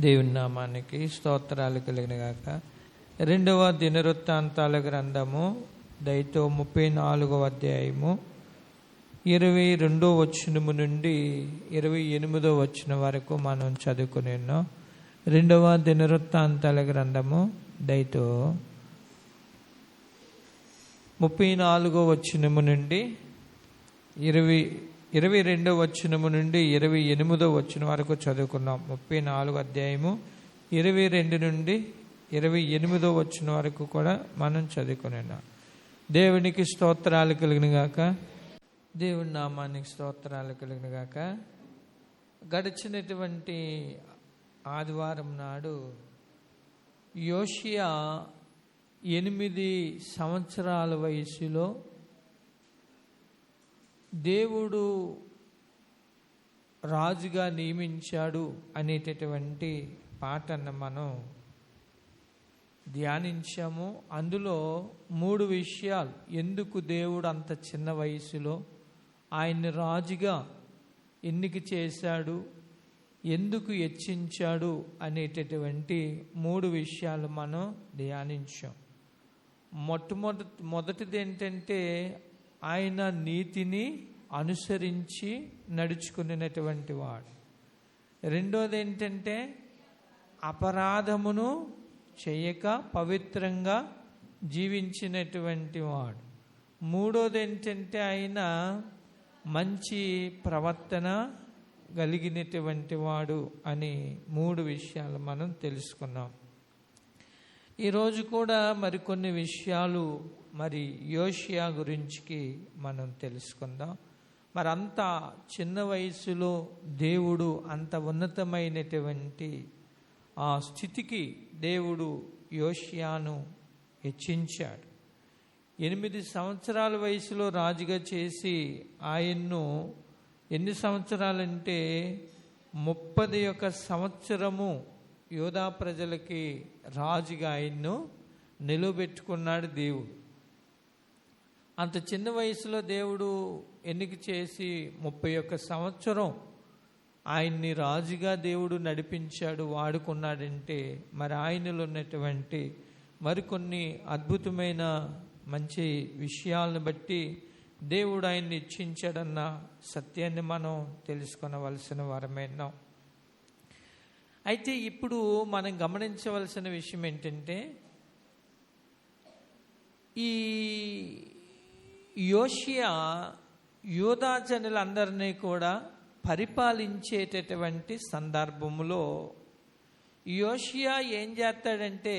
దేవుని నామానికి స్తోత్రాలు కలిగిన గాక. 2వ దినవృత్తాంతాల గ్రంథము దయతో 34వ అధ్యాయము 22వ వచనము నుండి 28వ వచనం వరకు మనం చదువుకునేన్నాం. 2వ దినవృత్తాంతాల గ్రంథము దయతో 34వ వచనము నుండి 22వ వచనము నుండి 28వ వచనం వరకు చదువుకున్నాం. 34వ అధ్యాయము 22 నుండి 28వ వచనం వరకు కూడా మనం చదువుకున్నాం. దేవునికి స్తోత్రాలు కలిగిన గాక. దేవుని నామానికి స్తోత్రాలు కలిగిన గాక. గడిచినటువంటి ఆదివారం నాడు యోషియా 8 సంవత్సరాల వయసులో దేవుడు రాజుగా నియమించాడు అనేటటువంటి పాటను మనం ధ్యానించాము. అందులో 3 విషయాలు, ఎందుకు దేవుడు అంత చిన్న వయసులో ఆయన్ని రాజుగా ఎన్నిక చేశాడు, ఎందుకు హెచ్చించాడు అనేటటువంటి 3 విషయాలు మనం ధ్యానించాం. మొదటిది ఏంటంటే ఆయన నీతిని అనుసరించి నడుచుకునేటువంటి వాడు. రెండోది ఏంటంటే అపరాధమును చేయక పవిత్రంగా జీవించినటువంటి వాడు. మూడోది ఏంటంటే ఆయన మంచి ప్రవర్తన కలిగినటువంటి వాడు అని 3 విషయాలు మనం తెలుసుకున్నాం. ఈరోజు కూడా మరికొన్ని విషయాలు యోషియా గురించి మనం తెలుసుకుందాం. అంత చిన్న వయసులో దేవుడు అంత ఉన్నతమైనటువంటి ఆ స్థితికి దేవుడు యోషియాను హెచ్చించాడు. 8 సంవత్సరాల వయసులో రాజుగా చేసి ఆయన్ను ఎన్ని సంవత్సరాలంటే 31 సంవత్సరము యూదా ప్రజలకి రాజుగా ఆయన్ను నిలబెట్టుకున్నాడు దేవుడు. అంత చిన్న వయసులో దేవుడు ఎన్నిక చేసి 31 సంవత్సరం ఆయన్ని రాజుగా దేవుడు నడిపించాడు, వాడుకున్నాడంటే ఆయనలో ఉన్నటువంటి మరికొన్ని అద్భుతమైన మంచి విషయాలను బట్టి దేవుడు ఆయన్ని ఇచ్చించాడన్న సత్యాన్ని మనం తెలుసుకొనవలసిన వారమైనాం. అయితే ఇప్పుడు మనం గమనించవలసిన విషయం ఏంటంటే ఈ యోషియా యూదా జనులందరినీ కూడా పరిపాలించేటటువంటి సందర్భంలో యోషియా ఏం చేస్తాడంటే,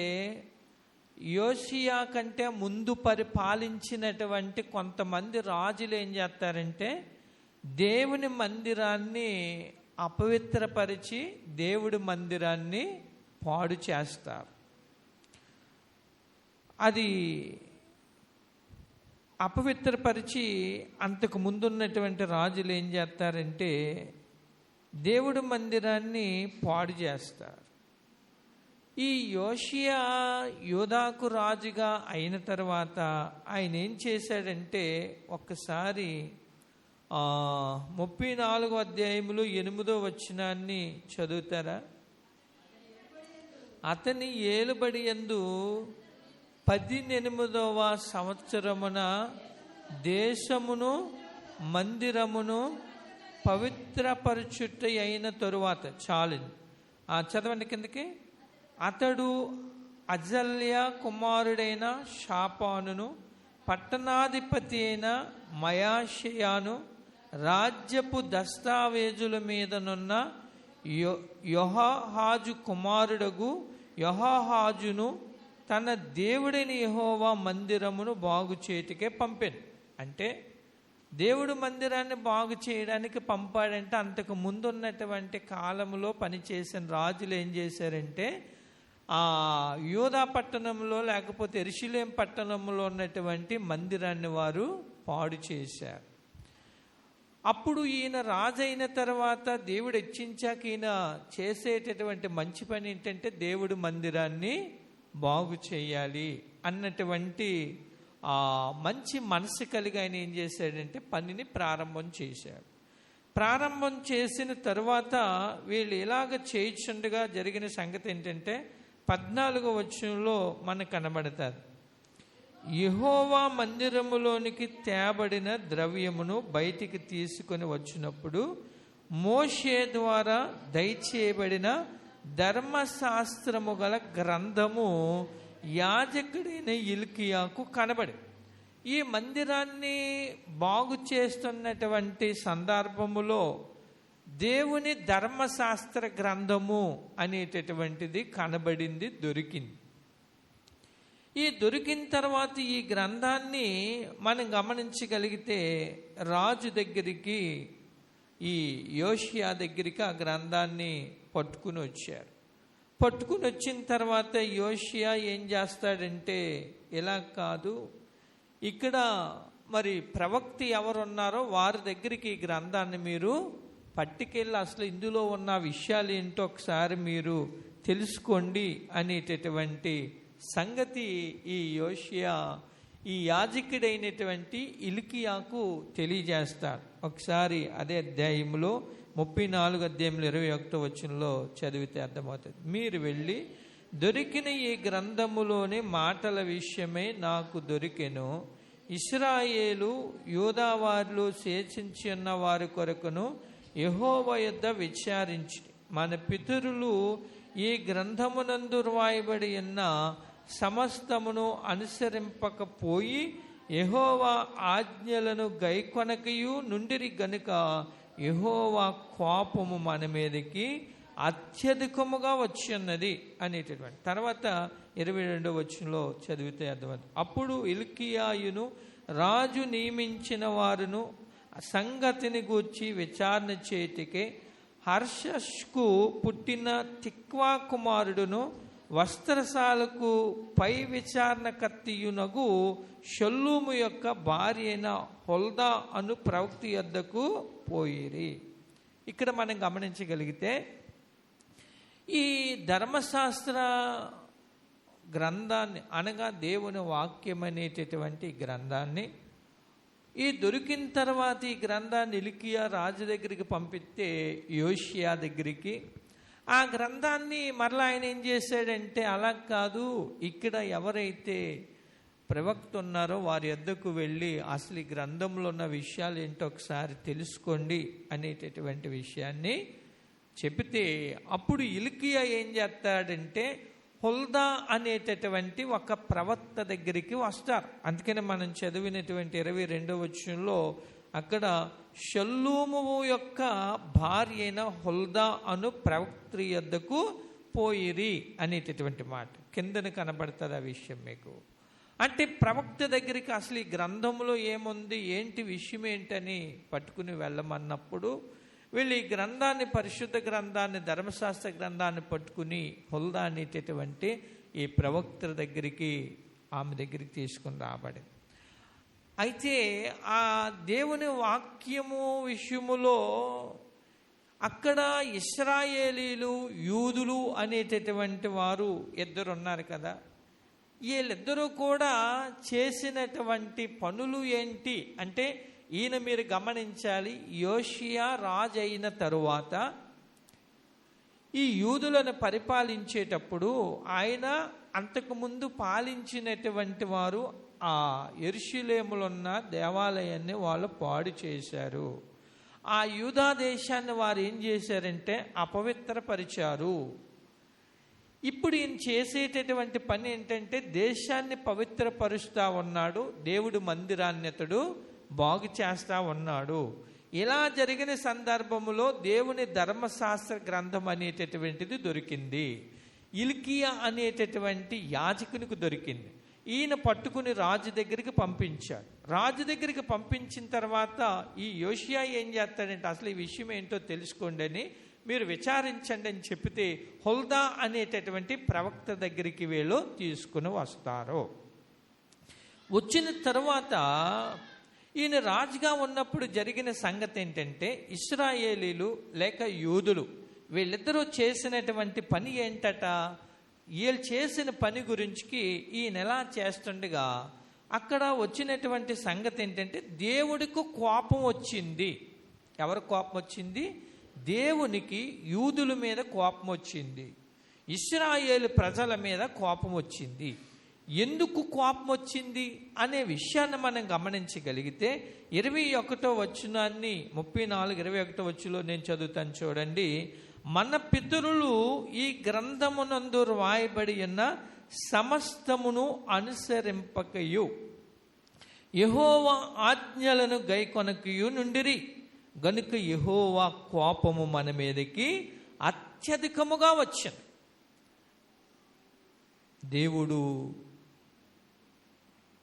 యోషియా కంటే ముందు పరిపాలించినటువంటి కొంతమంది రాజులు ఏం చేస్తారంటే దేవుని మందిరాన్ని అపవిత్రపరిచి దేవుడి మందిరాన్ని పాడు చేస్తారు. అది అపవిత్రపరిచి అంతకు ముందున్నటువంటి రాజులు ఏం చేస్తారంటే దేవుడి మందిరాన్ని పాడు చేస్తారు. ఈ యోషియా యూదాకు రాజుగా అయిన తర్వాత ఆయన ఏం చేశాడంటే ఒక్కసారి 34వ అధ్యాయములో 8వ వచనాన్ని చదువుతారా? అతని ఏలుబడి యందు 18వ సంవత్సరమున దేశమును మందిరమును పవిత్రపరచుట అయిన తరువాత, చాలండి చదవండి కిందకి. అతడు అజల్య కుమారుడైన షాపానును పట్టణాధిపతి అయిన మయాషయాను రాజ్యపు దస్తావేజుల మీదనున్న యెహోయాహాజు కుమారుడగు యెహోయాహాజును తన దేవుడైన యెహోవా మందిరమును బాగు చేయుటకే పంపాను. అంటే దేవుడు మందిరాన్ని బాగు చేయడానికి పంపాడంటే అంతకు ముందు ఉన్నటువంటి కాలంలో పనిచేసిన రాజులు ఏం చేశారంటే ఆ యూదా పట్టణంలో లేకపోతే యెరూషలేము పట్టణంలో ఉన్నటువంటి మందిరాన్ని వారు పాడు చేశారు. అప్పుడు ఈయన రాజు అయిన తర్వాత దేవుడు హెచ్చించాక ఈయన చేసేటటువంటి మంచి పని ఏంటంటే దేవుడి మందిరాన్ని బాగు చేయాలి అన్నటువంటి మంచి మనసు కలిగి ఆయన ఏం చేశాడంటే పనిని ప్రారంభం చేశాడు. ప్రారంభం చేసిన తరువాత వీళ్ళు ఇలాగ చేయుచుండగా జరిగిన సంగతి ఏంటంటే 14వ వచనంలో మనకు కనబడతారు. యెహోవా మందిరములోనికి తేబడిన ద్రవ్యమును బయటికి తీసుకొని వచ్చినప్పుడు మోషే ద్వారా దయచేయబడిన ధర్మశాస్త్రము గల గ్రంథము యాజకుడైన హిల్కీయాకు కనబడి, ఈ మందిరాన్ని బాగు చేస్తున్నటువంటి సందర్భములో దేవుని ధర్మశాస్త్ర గ్రంథము అనేటటువంటిది కనబడింది, దొరికింది. ఈ దొరికిన తర్వాత ఈ గ్రంథాన్ని మనం గమనించగలిగితే రాజు దగ్గరికి, ఈ యోషియా దగ్గరికి ఆ గ్రంథాన్ని పట్టుకుని వచ్చారు. పట్టుకుని వచ్చిన తర్వాత యోషియా ఏం చేస్తాడంటే, ఇలా కాదు, ఇక్కడ మరి ప్రవక్త ఎవరున్నారో వారి దగ్గరికి ఈ గ్రంథాన్ని మీరు పట్టుకెళ్ళి అసలు ఇందులో ఉన్న విషయాలు ఏంటో ఒకసారి మీరు తెలుసుకోండి అనేటటువంటి సంగతి ఈ యోషియా ఈ యాజకుడైనటువంటి హిల్కీయాకు తెలియజేస్తాడు. ఒకసారి అదే అధ్యాయంలో 34 అధ్యాయంలో 21 వచనంలో చదివితే అర్థమవుతుంది. మీరు వెళ్ళి దొరికిన ఈ గ్రంథములోని మాటల విషయమై నాకు దొరికెను, ఇశ్రాయేలు యూదావారిలో శేషించి ఉన్న వారి కొరకును యెహోవా యొద్ద విచారించి, మన పితరులు ఈ గ్రంథమునందు రాయబడి ఉన్న సమస్తమును అనుసరింపకపోయి యెహోవా ఆజ్ఞలను గైకొనకయు నుండిరి గనుక యెహోవా కోపము మన మీదకి అత్యధికముగా వచ్చిన్నది అనేటటువంటి. తర్వాత 22వ వచనంలో చదివితే అర్థమవుతుంది. అప్పుడు హిల్కీయాయును రాజు నియమించిన వారును సంగతిని గూర్చి విచారణ చేతికే హర్షష్కు పుట్టిన తిక్వా కుమారుడును వస్త్రశాలకు పై విచారణకర్తయునగు షల్లూము యొక్క భార్య అయిన హుల్దా అను ప్రవక్త యొద్దకు పోయిరి. ఇక్కడ మనం గమనించగలిగితే ఈ ధర్మశాస్త్ర గ్రంథాన్ని అనగా దేవుని వాక్యం అనేటటువంటి గ్రంథాన్ని ఈ దొరికిన తర్వాత ఈ గ్రంథాన్ని హిల్కీయా రాజు దగ్గరికి పంపిస్తే యోషియా దగ్గరికి ఆ గ్రంథాన్ని మరలా ఆయన ఏం చేశాడంటే, అలా కాదు, ఇక్కడ ఎవరైతే ప్రవక్త ఉన్నారో వారి యొద్దకు వెళ్ళి అసలు ఈ గ్రంథంలో ఉన్న విషయాలు ఏంటో ఒకసారి తెలుసుకోండి అనేటటువంటి విషయాన్ని చెబితే అప్పుడు హిల్కీయా ఏం చేస్తాడంటే హుల్దా అనేటటువంటి ఒక ప్రవక్త దగ్గరికి వస్తారు. అందుకని మనం చదివినటువంటి 22వ వచనంలో అక్కడ షల్లూము యొక్క భార్య అయిన హుల్దా అను ప్రవక్త యొద్దకు పోయిరి అనేటటువంటి మాట కిందన కనబడుతుంది. ఆ విషయం మీకు అంటే ప్రవక్త దగ్గరికి అసలు ఈ గ్రంథంలో ఏముంది, ఏంటి విషయం ఏంటని పట్టుకుని వెళ్ళమన్నప్పుడు వీళ్ళు ఈ గ్రంథాన్ని, పరిశుద్ధ గ్రంథాన్ని, ధర్మశాస్త్ర గ్రంథాన్ని పట్టుకుని హుల్దా అనేటటువంటి ఈ ప్రవక్త దగ్గరికి, ఆమె దగ్గరికి తీసుకుని రాబడింది. అయితే ఆ దేవుని వాక్యము విషయములో అక్కడ ఇశ్రాయేలీలు, యూదులు అనేటటువంటి వారు ఇద్దరు ఉన్నారు కదా. వీళ్ళిద్దరూ కూడా చేసినటువంటి పనులు ఏంటి అంటే, ఈయన మీరు గమనించాలి, యోషియా రాజు అయిన తరువాత ఈ యూదులను పరిపాలించేటప్పుడు ఆయన అంతకుముందు పాలించినటువంటి వారు ఆ యెరూషలేములో ఉన్న దేవాలయాన్ని వాళ్ళు పాడు చేశారు. ఆ యూదా దేశాన్ని వారు ఏం చేశారంటే అపవిత్రపరిచారు. ఇప్పుడు ఈయన చేసేటటువంటి పని ఏంటంటే దేశాన్ని పవిత్రపరుస్తూ ఉన్నాడు, దేవుడు మందిరాన్ని అతడు బాగు చేస్తూ ఉన్నాడు. ఇలా జరిగిన సందర్భంలో దేవుని ధర్మశాస్త్ర గ్రంథం అనేటటువంటిది దొరికింది. హిల్కీయా అనేటటువంటి యాజకునికి దొరికింది. ఈయన పట్టుకుని రాజు దగ్గరికి పంపించాడు. రాజు దగ్గరికి పంపించిన తర్వాత ఈ యోషియా ఏం చేస్తాడంటే అసలు ఈ విషయం ఏంటో తెలుసుకోండి అని, మీరు విచారించండి అని చెప్తే హుల్దా అనేటటువంటి ప్రవక్త దగ్గరికి వీళ్ళు తీసుకుని వస్తారు. వచ్చిన తర్వాత ఈయన రాజుగా ఉన్నప్పుడు జరిగిన సంగతి ఏంటంటే ఇశ్రాయేలీలు లేక యూదులు వీళ్ళిద్దరూ చేసినటువంటి పని ఏంటట, వీళ్ళు చేసిన పని గురించి ఈయన ఎలా చేస్తుండగా అక్కడ వచ్చినటువంటి సంగతి ఏంటంటే దేవుడికి కోపం వచ్చింది. ఎవరికి కోపం వచ్చింది? దేవునికి యూదుల మీద కోపం వచ్చింది, ఇశ్రాయేలు ప్రజల మీద కోపం వచ్చింది. ఎందుకు కోపం వచ్చింది అనే విషయాన్ని మనం గమనించగలిగితే 21వ వచనాన్ని 34-21 వచనంలో నేను చదువుతాను చూడండి. మన పితరులు ఈ గ్రంథమునందు రాయబడి ఉన్న సమస్తమును అనుసరింపకయు యెహోవా ఆజ్ఞలను గైకొనకయు నుండిరి గనుక యెహోవా కోపము మన మీదకి అత్యధికముగా వచ్చింది.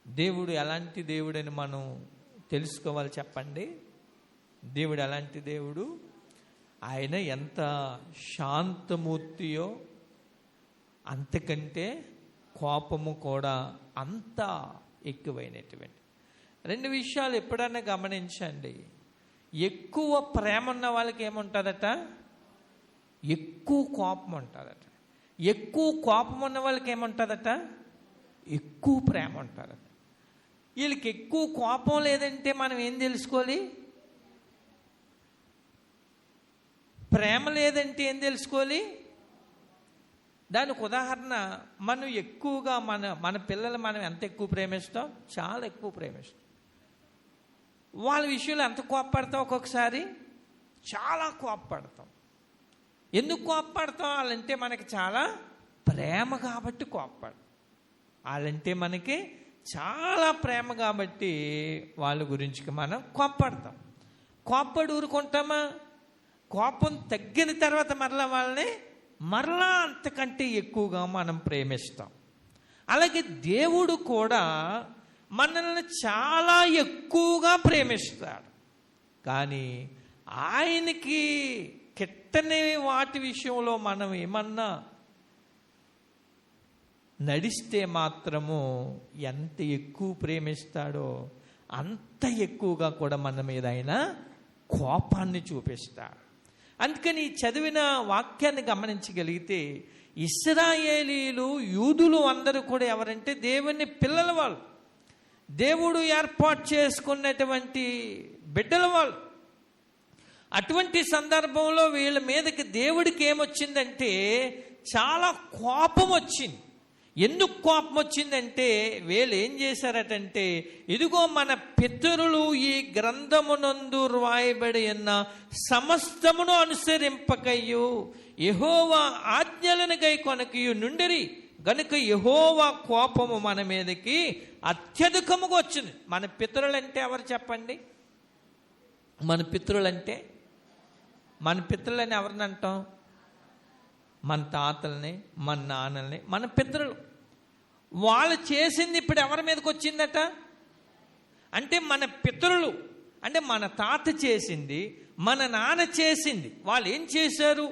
దేవుడు ఎలాంటి దేవుడని మనం తెలుసుకోవాలి చెప్పండి. దేవుడు ఎలాంటి దేవుడు? ఆయన ఎంత శాంతమూర్తియో అంతకంటే కోపము కూడా అంత ఎక్కువైనటువంటి. 2 విషయాలు ఎప్పుడైనా గమనించండి. ఎక్కువ ప్రేమ ఉన్న వాళ్ళకి ఏముంటుందట? ఎక్కువ కోపం ఉంటుందట. ఎక్కువ కోపం ఉన్న వాళ్ళకి ఏముంటుందట? ఎక్కువ ప్రేమ ఉంటుందట. వీళ్ళకి ఎక్కువ కోపం లేదంటే మనం ఏం తెలుసుకోవాలి? ప్రేమ లేదంటే ఏం తెలుసుకోవాలి? దానికి ఉదాహరణ, మనం ఎక్కువగా మన పిల్లలు మనం ఎంత ఎక్కువ ప్రేమిస్తాం? చాలా ఎక్కువ ప్రేమిస్తాం. వాళ్ళ విషయంలో ఎంత కోప్పడతాం? ఒక్కొక్కసారి చాలా కోప్పడతాం. ఎందుకు కోప్పడతాం? వాళ్ళంటే మనకి చాలా ప్రేమ కాబట్టి కోప్పడతాం. వాళ్ళంటే మనకి చాలా ప్రేమ కాబట్టి వాళ్ళ గురించి మనం కోప్పడతాం. కోప్పడి ఊరుకుంటామా? కోపం తగ్గిన తర్వాత మరలా అంతకంటే ఎక్కువగా మనం ప్రేమిస్తాం. అలాగే దేవుడు కూడా మనల్ని చాలా ఎక్కువగా ప్రేమిస్తాడు. కానీ ఆయనకి కిట్టని వాటి విషయంలో మనం ఏమన్నా నడిస్తే మాత్రము ఎంత ఎక్కువ ప్రేమిస్తాడో అంత ఎక్కువగా కూడా మన మీద ఆయన కోపాన్ని చూపిస్తాడు. అందుకని చదివిన వాక్యాన్ని గమనించగలిగితే ఇశ్రాయేలీలు, యూదులు అందరూ కూడా ఎవరంటే దేవుని పిల్లల వాళ్ళు, దేవుడు ఏర్పాటు చేసుకున్నటువంటి బిడ్డల వాళ్ళు. అటువంటి సందర్భంలో వీళ్ళ మీదకి దేవుడికి ఏమొచ్చిందంటే చాలా కోపం వచ్చింది. ఎందుకు కోపం వచ్చిందంటే వీళ్ళు ఏం చేశారటంటే, ఇదిగో మన పితరులు ఈ గ్రంథమునందు రాయబడి ఉన్న సమస్తమును అనుసరింపకయు యెహోవా ఆజ్ఞలను గైకొనకయు నుండిరి గనుక యెహోవా కోపము మన మీదకి అత్యధికముగా వచ్చింది. మన పితరులంటే ఎవరు చెప్పండి? మన పితరులని ఎవరిని అంటాం? మన తాతల్ని, మన నాన్నల్ని, మన పితరులు. వాళ్ళు చేసింది ఇప్పుడు ఎవరి మీదకి వచ్చిందట? అంటే మన పితరులు, అంటే మన తాత చేసింది, మన నాన్న చేసింది. వాళ్ళు ఏం చేశారు?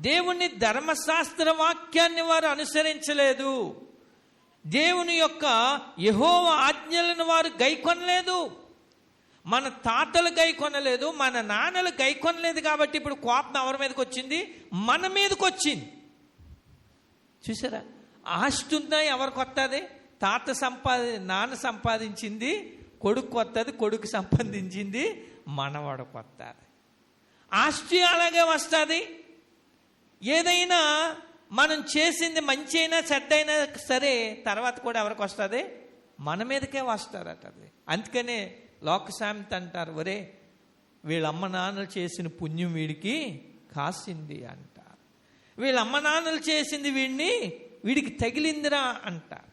దేవుని ధర్మశాస్త్ర వాక్యాన్ని వారు అనుసరించలేదు. దేవుని యొక్క యెహోవా ఆజ్ఞలను వారు గైకొనలేదు. మన తాతలు గైకొనలేదు, మన నాన్నలు గైకొనలేదు. కాబట్టి ఇప్పుడు కోపం ఎవరి మీదకి వచ్చింది? మన మీదకి వచ్చింది. చూసారా? ఆస్తి ఉందా ఎవరికి వస్తుంది? నాన్న సంపాదించింది కొడుకు వస్తుంది, కొడుకు సంపాదించింది మనవాడికి వస్తుంది. ఆస్తి అలాగే వస్తుంది. ఏదైనా మనం చేసింది మంచి అయినా చెడ్డైనా సరే తర్వాత కూడా ఎవరికి వస్తుంది? మన మీదకే వస్తారట. అది అందుకనే లోకశాంతి అంటారు, ఒరే వీళ్ళ అమ్మ నాన్నలు చేసిన పుణ్యం వీడికి కాసింది అంటారు. వీళ్ళ అమ్మ నాన్నలు చేసింది వీడికి తగిలిందిరా అంటారు.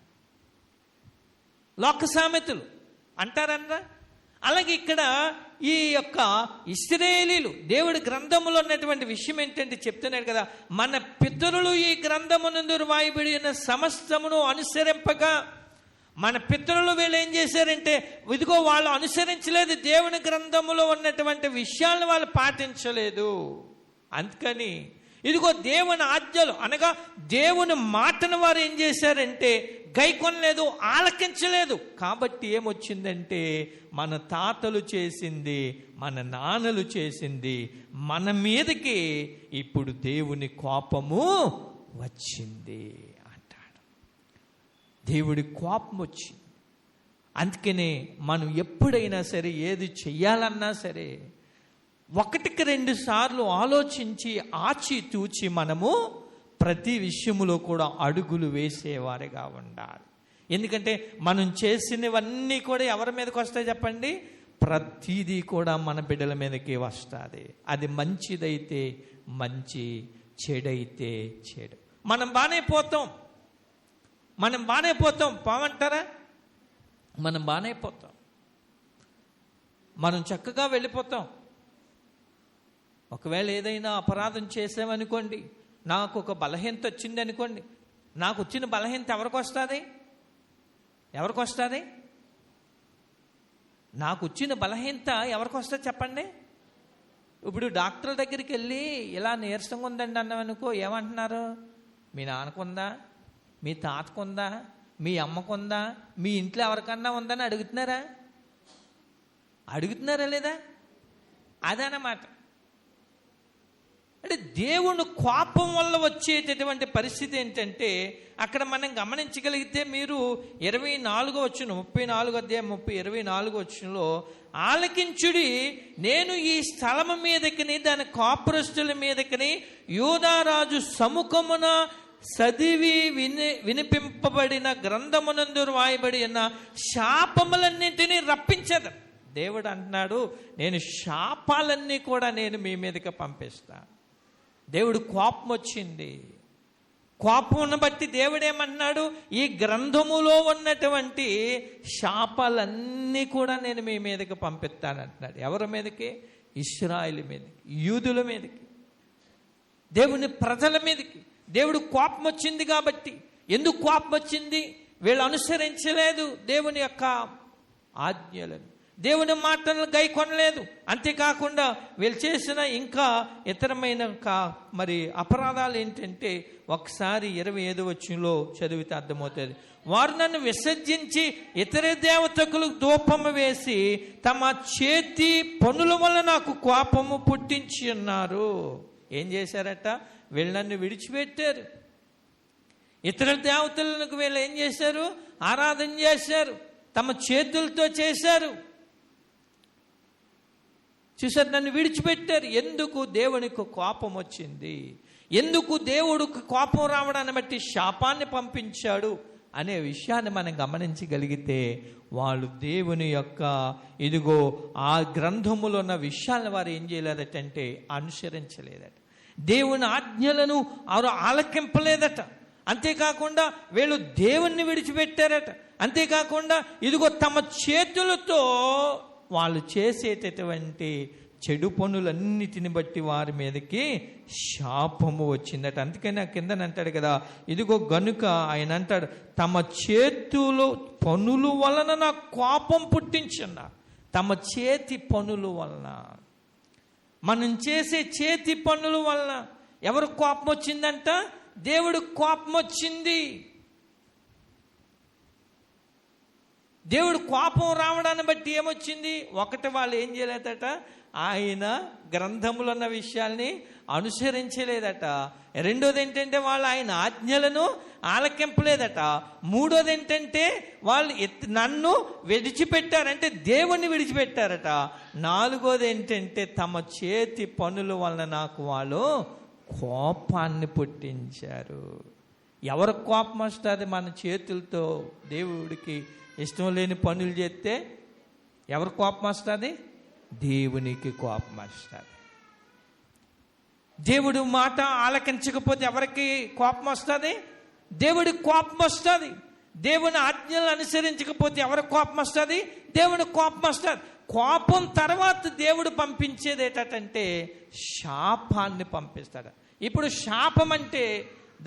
లోక సామెతలు అంటారన్నా. అలాగే ఇక్కడ ఈ యొక్క ఇశ్రాయేలీలు దేవుడి గ్రంథములో ఉన్నటువంటి విషయం ఏంటంటే చెప్తున్నాడు కదా, మన పితరులు ఈ గ్రంథమునందు రాయబడి ఉన్న సమస్తమును అనుసరింపగా. మన పితరులు వీళ్ళు ఏం చేశారంటే, ఇదిగో వాళ్ళు అనుసరించలేదు, దేవుని గ్రంథములో ఉన్నటువంటి విషయాలను వాళ్ళు పాటించలేదు. అందుకని ఇదిగో దేవుని ఆజ్ఞలు అనగా దేవుని మాటను వారు ఏం చేశారంటే గైకొనలేదు, ఆలకించలేదు. కాబట్టి ఏమొచ్చిందంటే మన తాతలు చేసింది, మన నాన్నలు చేసింది మన మీదకి ఇప్పుడు దేవుని కోపము వచ్చింది అంటాడు. దేవుడి కోపం వచ్చింది. అందుకనే మనం ఎప్పుడైనా సరే ఏది చెయ్యాలన్నా సరే ఒకటికి 2 సార్లు ఆలోచించి ఆచితూచి మనము ప్రతి విషయములో కూడా అడుగులు వేసేవారిగా ఉండాలి. ఎందుకంటే మనం చేసినవన్నీ కూడా ఎవరి మీదకి వస్తాయి చెప్పండి? ప్రతిదీ కూడా మన బిడ్డల మీదకి వస్తుంది. అది మంచిదైతే మంచి, చెడైతే చెడు. మనం బాగానే పోతాం పోమంటారా? మనం బాగానే పోతాం, మనం చక్కగా వెళ్ళిపోతాం. ఒకవేళ ఏదైనా అపరాధం చేసామనుకోండి, నాకు ఒక బలహీనత వచ్చింది అనుకోండి, నాకు వచ్చిన బలహీనత ఎవరికి వస్తుంది? నాకు వచ్చిన బలహీనత ఎవరికి వస్తుంది చెప్పండి? ఇప్పుడు డాక్టర్ దగ్గరికి వెళ్ళి ఇలా నీరసంగా ఉందండి అన్నామనుకో, ఏమంటున్నారు? మీ నాన్నకుందా, మీ తాతకుందా, మీ అమ్మకుందా, మీ ఇంట్లో ఎవరికన్నా ఉందని అడుగుతున్నారా లేదా? అదనమాట. అంటే దేవుని కోపం వల్ల వచ్చేటటువంటి పరిస్థితి ఏంటంటే, అక్కడ మనం గమనించగలిగితే మీరు 24వ వచనం, 34వ అధ్యాయం 24వ వచనంలో, ఆలకించుడి, నేను ఈ స్థలము మీదకిని దాని కాపురస్తుల మీదకిని యూదారాజు సముఖమున చదివి వినిపింపబడిన గ్రంథమునందు రాయబడి ఉన్న శాపములన్నింటినీ రప్పించదు. దేవుడు అంటున్నాడు, నేను శాపాలన్నీ కూడా నేను మీ మీదకి పంపిస్తాను. దేవుడు కోపం వచ్చింది. కోపమును బట్టి దేవుడు ఏమన్నాడు? ఈ గ్రంథములో ఉన్నటువంటి శాపాలన్నీ కూడా నేను మీ మీదకి పంపిస్తాను అంటున్నాడు. ఎవరి మీదకి? ఇశ్రాయేలు మీదకి, యూదుల మీదకి, దేవుని ప్రజల మీదకి. దేవుడు కోపం వచ్చింది కాబట్టి. ఎందుకు కోపం వచ్చింది? వీళ్ళు అనుసరించలేదు దేవుని యొక్క ఆజ్ఞలను, దేవుని మాటలను గైకొనలేదు. అంతేకాకుండా వీళ్ళు చేసిన ఇంకా ఇతరమైన మరి అపరాధాలు ఏంటంటే, ఒకసారి 25వ వచనంలో చదివితే అర్థమవుతుంది. వారు నన్ను విసర్జించి ఇతర దేవతలకు ధూపము వేసి తమ చేతి పనుల వల్ల నాకు కోపము పుట్టించి ఉన్నారు. ఏం చేశారట? వీళ్ళు నన్ను విడిచిపెట్టారు. ఇతర దేవతలకు వీళ్ళు ఏం చేశారు? ఆరాధన చేశారు, తమ చేతులతో చేశారు. చూసారు, నన్ను విడిచిపెట్టారు. ఎందుకు? దేవునికి కోపం వచ్చింది. ఎందుకు దేవుడికి కోపం రావడాన్ని బట్టి శాపాన్ని పంపించాడు అనే విషయాన్ని మనం గమనించగలిగితే, వాళ్ళు దేవుని యొక్క ఇదిగో ఆ గ్రంథములో ఉన్న విషయాలను వారు ఏం చేయలేదటంటే అనుసరించలేదట. దేవుని ఆజ్ఞలను వారు ఆలకింపలేదట. అంతేకాకుండా వీళ్ళు దేవుణ్ణి విడిచిపెట్టారట. అంతేకాకుండా ఇదిగో తమ చేతులతో వాళ్ళు చేసేటటువంటి చెడు పనులన్నిటిని బట్టి వారి మీదకి శాపము వచ్చిందట. అందుకని ఆ కింద అంటాడు కదా, ఇదిగో గనుక ఆయన అంటాడు, తమ చేతులు పనుల వలన నాకు కోపం పుట్టించున్న. తమ చేతి పనుల వలన, మనం చేసే చేతి పనుల వలన ఎవరు కోపం వచ్చిందంట? దేవుడు కోపం వచ్చింది. దేవుడు కోపం రావడాన్ని బట్టి ఏమొచ్చింది? ఒకటి, వాళ్ళు ఏం చేయలేదట, ఆయన గ్రంథములు ఉన్న విషయాల్ని అనుసరించలేదట. రెండోది ఏంటంటే, వాళ్ళు ఆయన ఆజ్ఞలను ఆలకింపలేదట. మూడోది ఏంటంటే, వాళ్ళు నన్ను విడిచిపెట్టారంటే దేవుణ్ణి విడిచిపెట్టారట. నాలుగోది ఏంటంటే, తమ చేతి పనుల వలన నాకు వాళ్ళు కోపాన్ని పుట్టించారు. ఎవరికి కోపం వస్తుంది? మన చేతులతో దేవుడికి ఇష్టం లేని పనులు చేస్తే ఎవరి కోపం వస్తుంది? దేవునికి కోపం వస్తుంది. దేవుడి మాట ఆలకించకపోతే ఎవరికి కోపం వస్తుంది? దేవుడికి కోపం వస్తుంది. దేవుని ఆజ్ఞలను అనుసరించకపోతే ఎవరికి కోపం వస్తుంది? దేవునికి కోపం వస్తుంది. కోపం తర్వాత దేవుడు పంపించేది ఏంటంటే శాపాన్ని పంపిస్తాడు. ఇప్పుడు శాపం అంటే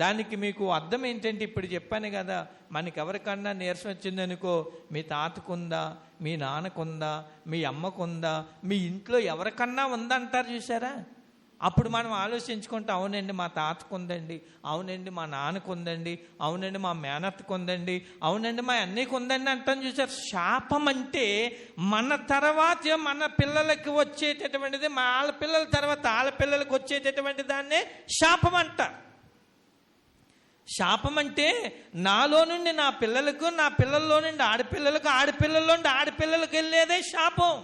దానికి మీకు అర్థం ఏంటంటే, ఇప్పుడు చెప్పాను కదా, మనకి ఎవరికన్నా నీరసం వచ్చిందనుకో, మీ తాతకుందా, మీ నాన్నకుందా, మీ అమ్మకుందా, మీ ఇంట్లో ఎవరికన్నా ఉందంటారు చూసారా? అప్పుడు మనం ఆలోచించుకుంటాం, అవునండి మా తాతకు ఉందండి, అవునండి మా నాన్నకు ఉందండి, అవునండి మా మేనత్తకు ఉందండి, అవునండి మా అన్నయ్యకు ఉందండి అంటాం చూసారు. శాపం అంటే మన తర్వాత మన పిల్లలకి వచ్చేటటువంటిది, మా వాళ్ళ పిల్లల తర్వాత వాళ్ళ పిల్లలకి వచ్చేటటువంటి దాన్నే శాపం అంటారు. శాపం అంటే నాలో నుండి నా పిల్లలకు, నా పిల్లల్లో నుండి ఆడపిల్లలకు, ఆడపిల్లల్లో నుండి ఆడపిల్లలకు వెళ్ళేదే శాపం.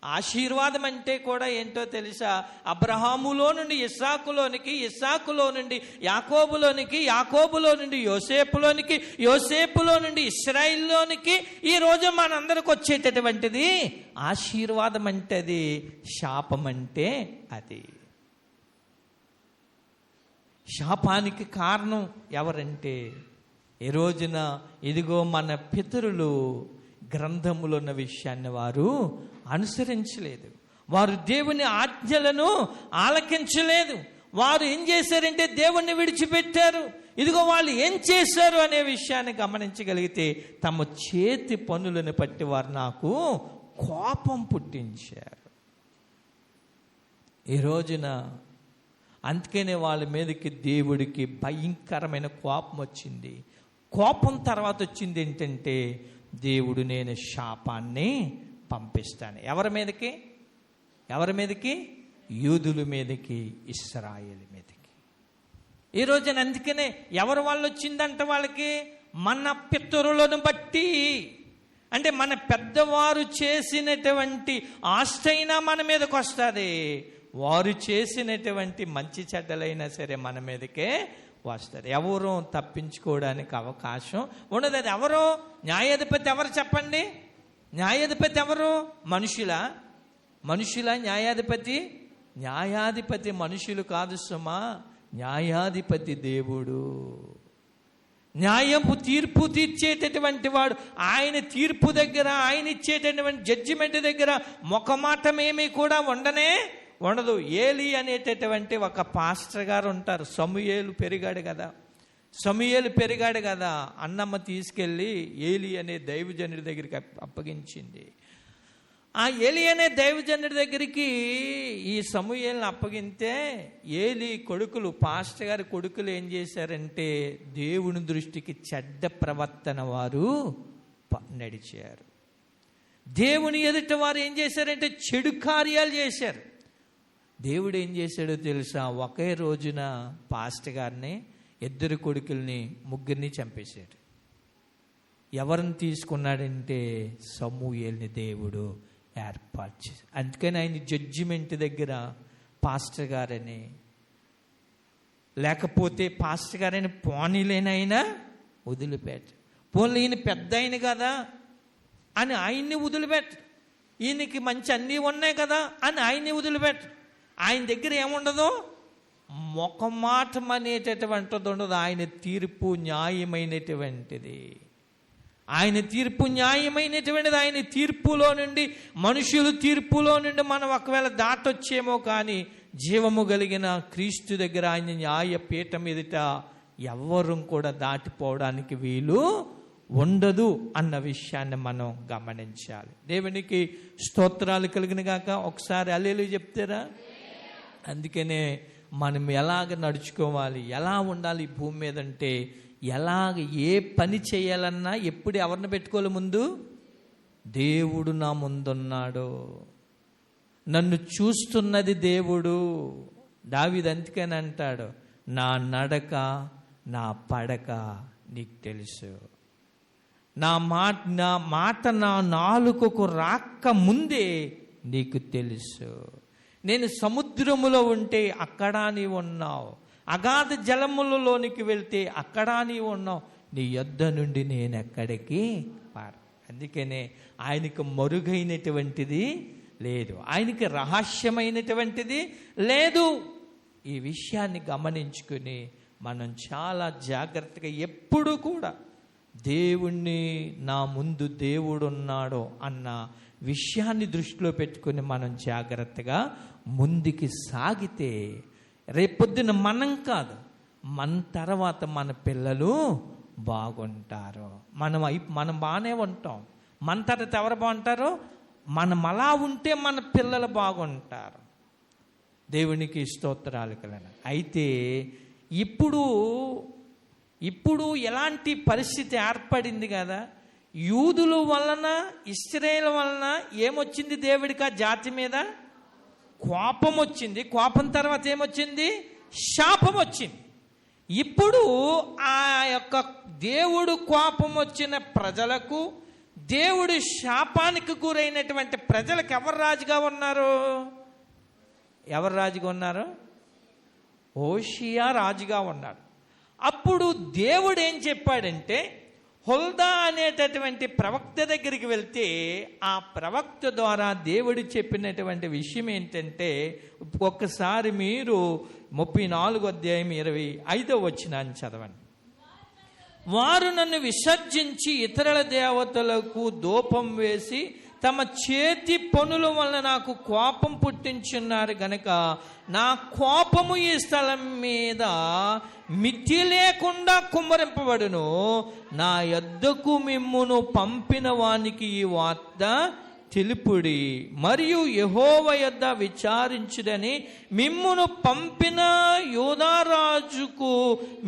ఆశీర్వాదం అంటే కూడా ఏంటో తెలుసా? అబ్రహాములో నుండి ఇస్సాకులోనికి, ఇస్సాకులో నుండి యాకోబులోనికి, యాకోబులో నుండి యోసేపులోనికి, యోసేపులో నుండి ఇశ్రాయిల్లోనికి ఈరోజు మనందరికి వచ్చేటటువంటిది ఆశీర్వాదం. అంటే అది, శాపం అంటే అది. శాపానికి కారణం ఎవరంటే, ఈ రోజున ఇదిగో మన పితరులు గ్రంథములో ఉన్న విషయాన్ని వారు అనుసరించలేదు. వారు దేవుని ఆజ్ఞలను ఆలకించలేదు. వారు ఏం చేశారంటే దేవుణ్ణి విడిచిపెట్టారు. ఇదిగో వాళ్ళు ఏం చేశారు అనే విషయాన్ని గమనించగలిగితే, తమ చేతి పనులను బట్టి వారు నాకు కోపం పుట్టించారు. ఈ రోజున అందుకనే వాళ్ళ మీదకి దేవుడికి భయంకరమైన కోపం వచ్చింది. కోపం తర్వాత వచ్చింది ఏంటంటే, దేవుడు నేను శాపాన్ని పంపిస్తాను. ఎవరి మీదకి? ఎవరి మీదకి? యూదుల మీదకి, ఇశ్రాయేలు మీదకి. ఈ రోజున అందుకనే ఎవరు వాళ్ళు వచ్చిందంట వాళ్ళకి? మన పితరులను బట్టి. అంటే మన పెద్దవారు చేసినటువంటి ఆస్తైనా మన మీదకి వస్తుంది. వారు చేసినటువంటి మంచి చెడ్డలైనా సరే మన మీదకే వస్తారు. ఎవరు తప్పించుకోవడానికి అవకాశం ఉండదు. అది ఎవరు? న్యాయాధిపతి ఎవరు చెప్పండి? న్యాయాధిపతి ఎవరు? మనుషులా? న్యాయాధిపతి? న్యాయాధిపతి మనుషులు కాదు సుమా, న్యాయాధిపతి దేవుడు. న్యాయపు తీర్పు తీర్చేటటువంటి వాడు. ఆయన తీర్పు దగ్గర, ఆయన ఇచ్చేటటువంటి జడ్జిమెంట్ దగ్గర మొఖమాటమేమీ కూడా ఉండదు. ఏలి అనేటటువంటి ఒక పాస్టర్ గారు ఉంటారు. సమూయేలు పెరిగాడు కదా. అన్నమ్మ తీసుకెళ్ళి ఏలి అనే దైవజనుడి దగ్గరికి అప్పగించింది. ఆ ఏలి అనే దైవజనుడి దగ్గరికి ఈ సమూయేలుని అప్పగిస్తే, ఏలి కొడుకులు, పాస్టర్ గారి కొడుకులు ఏం చేశారంటే, దేవుని దృష్టికి చెడ్డ ప్రవర్తన వారు నడిచారు. దేవుని ఎదుట వారు ఏం చేశారంటే చెడు కార్యాలు చేశారు. దేవుడు ఏం చేశాడో తెలుసా? ఒకే రోజున పాస్టర్ గారిని, ఇద్దరు కొడుకుల్ని, ముగ్గురిని చంపేశాడు. ఎవరిని తీసుకున్నాడంటే సమూయేలుని దేవుడు ఏర్పాటు చేశాడు. అందుకని ఆయన జడ్జిమెంట్ దగ్గర పాస్టర్ గారని, లేకపోతే పాస్టర్ గారని పోనీలేనైనా వదిలిపెట్టు. పోనీ ఈయన పెద్ద ఆయన కదా అని ఆయన్ని వదిలిపెట్టు. ఈయనకి మంచి అన్నీ ఉన్నాయి కదా అని ఆయన్ని వదిలిపెట్టు. ఆయన దగ్గర ఏముండదు? మొఖమాటం అనేటటువంటిది ఉండదు. ఆయన తీర్పు న్యాయమైనటువంటిది. ఆయన తీర్పులో నుండి, మనుషులు తీర్పులో నుండి మనం ఒకవేళ దాటొచ్చేమో కానీ, జీవము కలిగిన క్రీస్తు దగ్గర, ఆయన న్యాయపీఠం ఎదుట ఎవ్వరూ కూడా దాటిపోవడానికి వీలు ఉండదు అన్న విషయాన్ని మనం గమనించాలి. దేవునికి స్తోత్రాలు కలిగిన గాక. ఒకసారి హల్లెలూయా చెప్తారా? అందుకనే మనం ఎలాగ నడుచుకోవాలి, ఎలా ఉండాలి ఈ భూమి మీద అంటే, ఎలాగ ఏ పని చేయాలన్నా ఎప్పుడు ఎవరిని పెట్టుకోవాలి? ముందు దేవుడు నా ముందున్నాడు, నన్ను చూస్తున్నది దేవుడు. దావీదు అందుకని అంటాడు, నా నడక నా పడక నీకు తెలుసు, నా మాట నా నాలుకకు రాక ముందే నీకు తెలుసు. నేను సముద్రములో ఉంటే అక్కడ నీవు ఉన్నావు, అగాధ జలములలోనికి వెళ్తే అక్కడ నీవు ఉన్నావు, నీ యొద్ద నుండి నేను ఎక్కడికి పారు. అందుకనే ఆయనకు మరుగైనటువంటిది లేదు, ఆయనకి రహస్యమైనటువంటిది లేదు. ఈ విషయాన్ని గమనించుకుని మనం చాలా జాగ్రత్తగా ఎప్పుడు కూడా దేవుణ్ణి, నా ముందు దేవుడు ఉన్నాడు అన్న విషయాన్ని దృష్టిలో పెట్టుకుని మనం జాగ్రత్తగా ముందుకి సాగితే, రేపొద్దున మనం కాదు, మన తర్వాత మన పిల్లలు బాగుంటారు. మనం బాగానే ఉంటాం, మన తర్వాత ఎవరు బాగుంటారు? మనం అలా ఉంటే మన పిల్లలు బాగుంటారు. దేవునికి స్తోత్రాలు కలన. అయితే ఇప్పుడు ఎలాంటి పరిస్థితి ఏర్పడింది కదా, యూదుల వలన, ఇశ్రాయేలు వలన ఏమొచ్చింది? దేవుడికి ఆ జాతి మీద కోపం వచ్చింది. కోపం తర్వాత ఏమొచ్చింది? శాపం వచ్చింది. ఇప్పుడు ఆ యొక్క దేవుడు కోపం వచ్చిన ప్రజలకు దేవుడు శాపానికి గురైనటువంటి ప్రజలకు ఎవరు రాజుగా ఉన్నారు? ఎవరు రాజుగా ఉన్నారు? హోషియా రాజుగా ఉన్నాడు. అప్పుడు దేవుడు ఏం చెప్పాడంటే, హుల్దా అనేటటువంటి ప్రవక్త దగ్గరికి వెళ్తే ఆ ప్రవక్త ద్వారా దేవుడు చెప్పినటువంటి విషయం ఏంటంటే, ఒక్కసారి మీరు 34:25 చదవండి. వారు నన్ను విసర్జించి ఇతరుల దేవతలకు ధూపం వేసి తమ చేతి పనుల వలన నాకు కోపం పుట్టించున్నారు గనక నా కోపము ఈ స్థలం మీద మితి లేకుండా కుమ్మరింపబడును. నా యొద్దకు మిమ్మును పంపిన వానికి ఈ వార్త తెలుపుడి, మరియు యెహోవా యొద్ద విచారించుడని మిమ్మును పంపిన యోధారాజుకు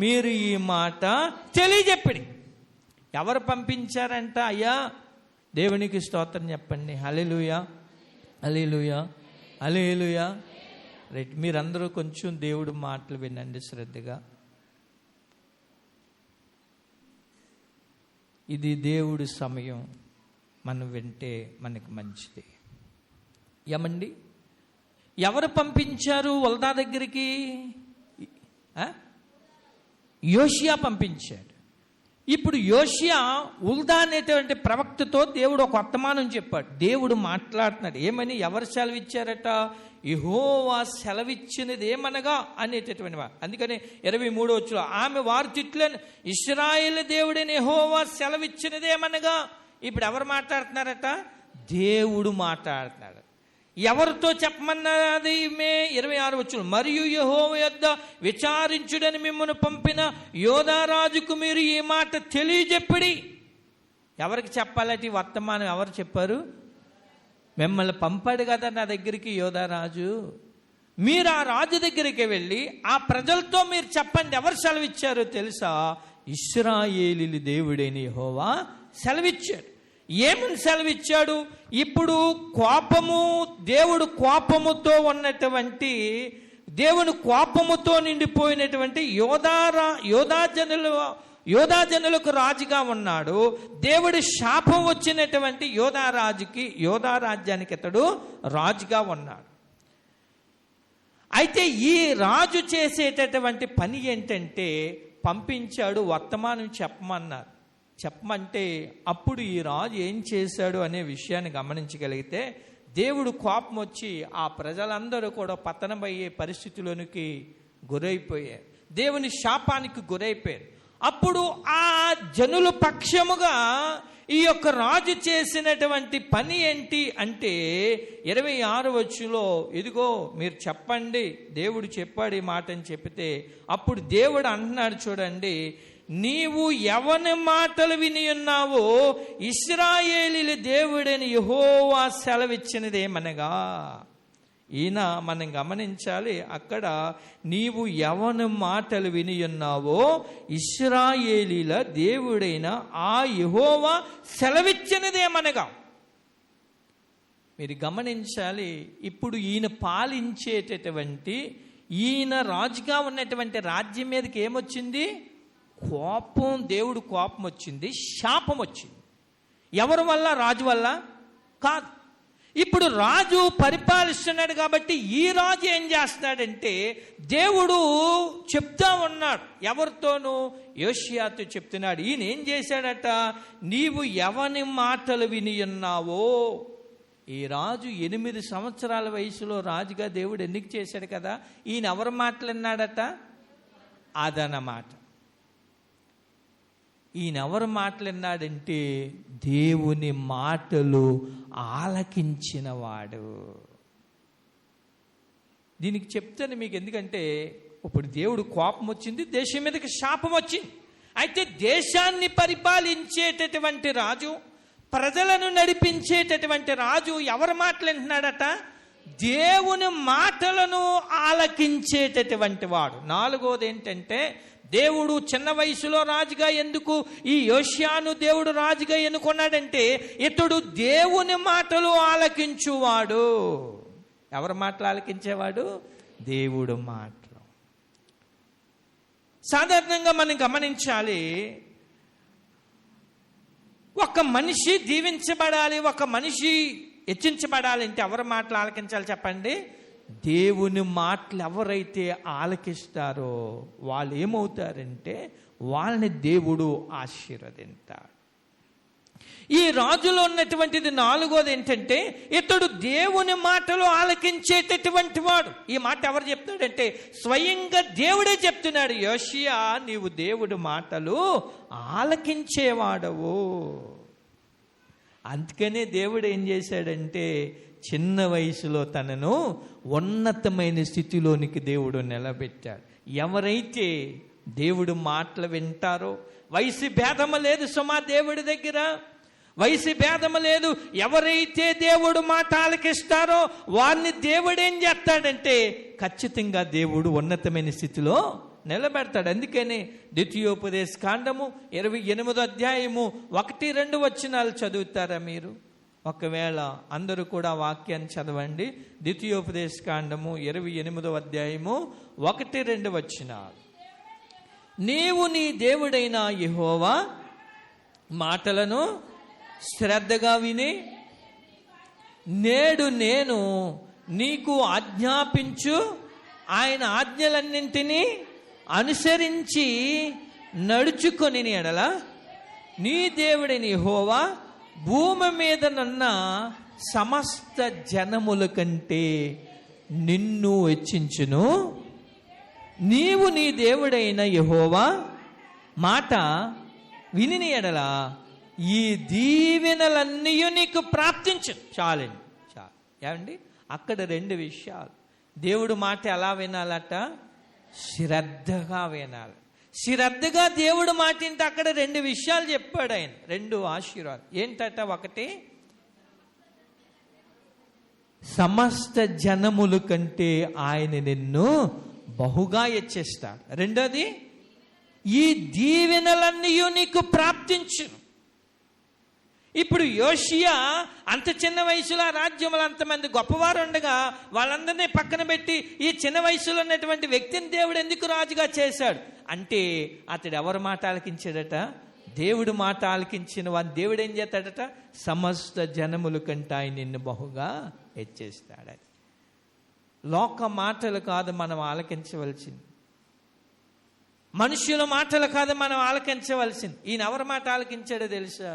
మీరు ఈ మాట తెలియజెప్పిడి. ఎవరు పంపించారంట? అయ్యా దేవునికి స్తోత్రం చెప్పండి. హల్లెలూయా, హల్లెలూయా, హల్లెలూయా. రైట్, మీరందరూ కొంచెం దేవుడు మాటలు వినండి శ్రద్ధగా. ఇది దేవుడి సమయం, మనం వింటే మనకి మంచిది. ఏమండి, ఎవరు పంపించారు హుల్దా దగ్గరికి? యోషియా పంపించాడు. ఇప్పుడు యోషియా హుల్దా అనేటువంటి ప్రవక్తతో దేవుడు ఒక వర్తమానం చెప్పాడు. దేవుడు మాట్లాడుతున్నాడు. ఏమని? ఎవరు సెలవిచ్చారట? యెహోవా సెలవిచ్చినది ఏమనగా అనేటటువంటి వారు. అందుకని 23 ఆమె వారు తిట్లను, ఇశ్రాయేలు దేవుడైన యెహోవా సెలవిచ్చినది ఏమనగా. ఇప్పుడు ఎవరు మాట్లాడుతున్నారట? దేవుడు మాట్లాడుతున్నాడు. ఎవరితో చెప్పమన్నది? 26 మరియు యెహోవా యొద్ద విచారించుడని మిమ్మల్ని పంపిన యోధారాజుకు మీరు ఈ మాట తెలియజెప్పిడి. ఎవరికి చెప్పాలటి వర్తమానం? ఎవరు చెప్పారు? మిమ్మల్ని పంపాడు కదా నా దగ్గరికి యోధారాజు. మీరు ఆ రాజు దగ్గరికి వెళ్ళి ఆ ప్రజలతో మీరు చెప్పండి. ఎవరు సెలవిచ్చారో తెలుసా? ఇశ్రాయేలీయుల దేవుడైన యెహోవా సెలవిచ్చాడు. ఏమని సెలవిచ్చాడు? ఇప్పుడు కోపము, దేవుడు కోపముతో ఉన్నటువంటి, దేవుని కోపముతో నిండిపోయినటువంటి యోధాజనులకు రాజుగా ఉన్నాడు. దేవుడి శాపం వచ్చినటువంటి యోధారాజ్యానికి ఇతడు రాజుగా ఉన్నాడు. అయితే ఈ రాజు చేసేటటువంటి పని ఏంటంటే, పంపించాడు, వర్తమానం చెప్పమన్నారు. చెప్పమంటే అప్పుడు ఈ రాజు ఏం చేశాడు అనే విషయాన్ని గమనించగలిగితే, దేవుడు కోపం వచ్చి ఆ ప్రజలందరూ కూడా పతనమయ్యే పరిస్థితిలోనికి గురైపోయారు. దేవుని శాపానికి గురైపోయారు. అప్పుడు ఆ జనుల పక్షముగా ఈ యొక్క రాజు చేసినటువంటి పని ఏంటి అంటే 26 ఇదిగో మీరు చెప్పండి, దేవుడు చెప్పాడు ఈ మాట అని చెప్తే, అప్పుడు దేవుడు అంటున్నాడు చూడండి, నీవు ఎవని మాటలు విని ఉన్నావో ఇశ్రాయేలీయుల దేవుడైన యెహోవా సెలవిచ్చినదేమనగా. ఈయన మనం గమనించాలి, అక్కడ నీవు ఎవని మాటలు విని ఉన్నావో ఇశ్రాయేలీయుల దేవుడైన ఆ యెహోవా సెలవిచ్చినదేమనగా. మీరు గమనించాలి, ఇప్పుడు ఈయన పాలించేటటువంటి, ఈయన రాజుగా ఉన్నటువంటి రాజ్యం మీదకి ఏమొచ్చింది? కోపం. దేవుడు కోపం వచ్చింది, శాపం వచ్చింది. ఎవరి వల్ల? రాజు వల్ల కాదు. ఇప్పుడు రాజు పరిపాలిస్తున్నాడు కాబట్టి ఈ రాజు ఏం చేస్తున్నాడంటే, దేవుడు చెప్తా ఉన్నాడు ఎవరితోనూ? యోషియాతో చెప్తున్నాడు. ఈయన ఏం చేశాడట? నీవు ఎవని మాటలు విని ఉన్నావో. ఈ రాజు 8 సంవత్సరాల వయసులో రాజుగా దేవుడు ఎన్నిక చేశాడు కదా. ఈయన ఎవరు మాట్లాడినాడట? అదనమాట. ఈయన ఎవరు మాట్లాడినాడంటే దేవుని మాటలు ఆలకించినవాడు. దీనికి చెప్తాను మీకు, ఎందుకంటే ఇప్పుడు దేవుడు కోపం వచ్చింది, దేశం మీదకి శాపం వచ్చింది. అయితే దేశాన్ని పరిపాలించేటటువంటి రాజు, ప్రజలను నడిపించేటటువంటి రాజు ఎవరు మాట్లాడుతున్నాడట? దేవుని మాటలను ఆలకించేటటువంటి వాడు. 4వది ఏంటంటే, దేవుడు చిన్న వయసులో రాజుగా ఎందుకు ఈ యోషియాను దేవుడు రాజుగా ఎన్నుకున్నాడంటే, ఇతడు దేవుని మాటలు ఆలకించువాడు. ఎవరి మాటలు ఆలకించేవాడు? దేవుడు మాటలు. సాధారణంగా మనం గమనించాలి, ఒక ఒక మనిషి దీవించబడాలి, ఒక మనిషి హెచ్చించబడాలి అంటే ఎవరి మాటలు ఆలకించాలి చెప్పండి? దేవుని మాటలు ఎవరైతే ఆలకిస్తారో వాళ్ళు ఏమవుతారంటే వాళ్ళని దేవుడు ఆశీర్వదింతాడు. ఈ రాజులో ఉన్నటువంటిది నాలుగోది ఏంటంటే ఇతడు దేవుని మాటలు ఆలకించేటటువంటి వాడు. ఈ మాట ఎవరు చెప్తున్నాడంటే స్వయంగా దేవుడే చెప్తున్నాడు, యోషియా నీవు దేవుడి మాటలు ఆలకించేవాడవు. అందుకనే దేవుడు ఏం చేశాడంటే చిన్న వయసులో తనను ఉన్నతమైన స్థితిలోనికి దేవుడు నిలబెట్టాడు. ఎవరైతే దేవుడు మాటలు వింటారో, వయసు భేదము లేదు సుమా దేవుడి దగ్గర, వయసు భేదము లేదు. ఎవరైతే దేవుడు మాట ఆలకిస్తారో వారిని దేవుడు ఏం చేస్తాడంటే ఖచ్చితంగా దేవుడు ఉన్నతమైన స్థితిలో నిలబెడతాడు. అందుకని ద్వితీయోపదేశ కాండము 28వ అధ్యాయము 1-2 వచనాలు చదువుతారా మీరు? ఒకవేళ అందరూ కూడా వాక్యాన్ని చదవండి. ద్వితీయోపదేశ కాండము 28వ అధ్యాయము 1-2 వచనాలు. నీవు నీ దేవుడైన యెహోవా మాటలను శ్రద్ధగా విని నేడు నేను నీకు ఆజ్ఞాపించు ఆయన ఆజ్ఞలన్నింటినీ అనుసరించి నడుచుకొని ఎడల నీ దేవుడైన యెహోవా భూమి మీద నున్న సమస్త జనముల కంటే నిన్ను హెచ్చించును. నీవు నీ దేవుడైన యెహోవా మాట విని ఎడల ఈ దీవెనలన్నీ నీకు ప్రాప్తించు. చాలండి, చాలు. ఏమండి, అక్కడ 2 విషయాలు. దేవుడు మాట ఎలా వినాలట? శ్రద్ధగా వినాలి. శ్రద్ధగా దేవుడు మాట ఇంటే అక్కడ 2 విషయాలు చెప్పాడు ఆయన, 2 ఆశీర్వాదాలు. ఏంటట? ఒకటి, సమస్త జనముల కంటే ఆయన నిన్ను బహుగా హెచ్చిస్తాడు. రెండోది, ఈ దీవెనలన్నీ నీకు ప్రాప్తించు. ఇప్పుడు యోషియా అంత చిన్న వయసులో రాజ్యంలో అంతమంది గొప్పవారు ఉండగా వాళ్ళందరినీ పక్కన పెట్టి ఈ చిన్న వయసులో ఉన్నటువంటి వ్యక్తిని దేవుడు ఎందుకు రాజుగా చేశాడు అంటే అతడు ఎవరి మాట ఆలకించాడట? దేవుడు మాట ఆలకించిన వాడు దేవుడు ఏం చేస్తాడట? సమస్త జనముల కంటే ఆయన నిన్ను బహుగా హెచ్చేస్తాడని. లోక మాటలు కాదు మనం ఆలకించవలసింది, మనుషుల మాటలు కాదు మనం ఆలకించవలసింది. ఈయన ఎవరి మాట ఆలకించాడో తెలుసా?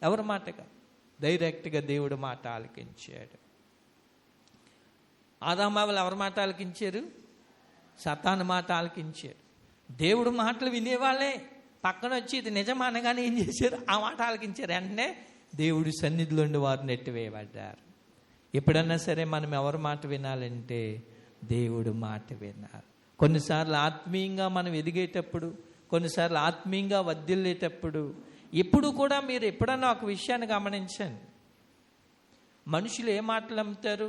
ఎవరి మాటగా? డైరెక్ట్గా దేవుడు మాట ఆలకించాడు. ఆదామావులు ఎవరి మాట ఆలకించారు? సతాను మాట ఆలకించారు. దేవుడు మాటలు వినేవాళ్ళే పక్కన వచ్చి ఇది నిజం అనగానే ఏం చేశారు? ఆ మాట ఆలకించారు. వెంటనే దేవుడి సన్నిధిలోండి వారు నెట్టివేయబడ్డారు. ఎప్పుడన్నా సరే మనం ఎవరి మాట వినాలంటే దేవుడు మాట వినాలి. కొన్నిసార్లు ఆత్మీయంగా మనం ఎదిగేటప్పుడు, కొన్నిసార్లు ఆత్మీయంగా వర్ధిల్లేటప్పుడు, ఎప్పుడు కూడా మీరు ఎప్పుడన్నా ఒక విషయాన్ని గమనించండి. మనుషులు ఏ మాటలు నమ్ముతారు?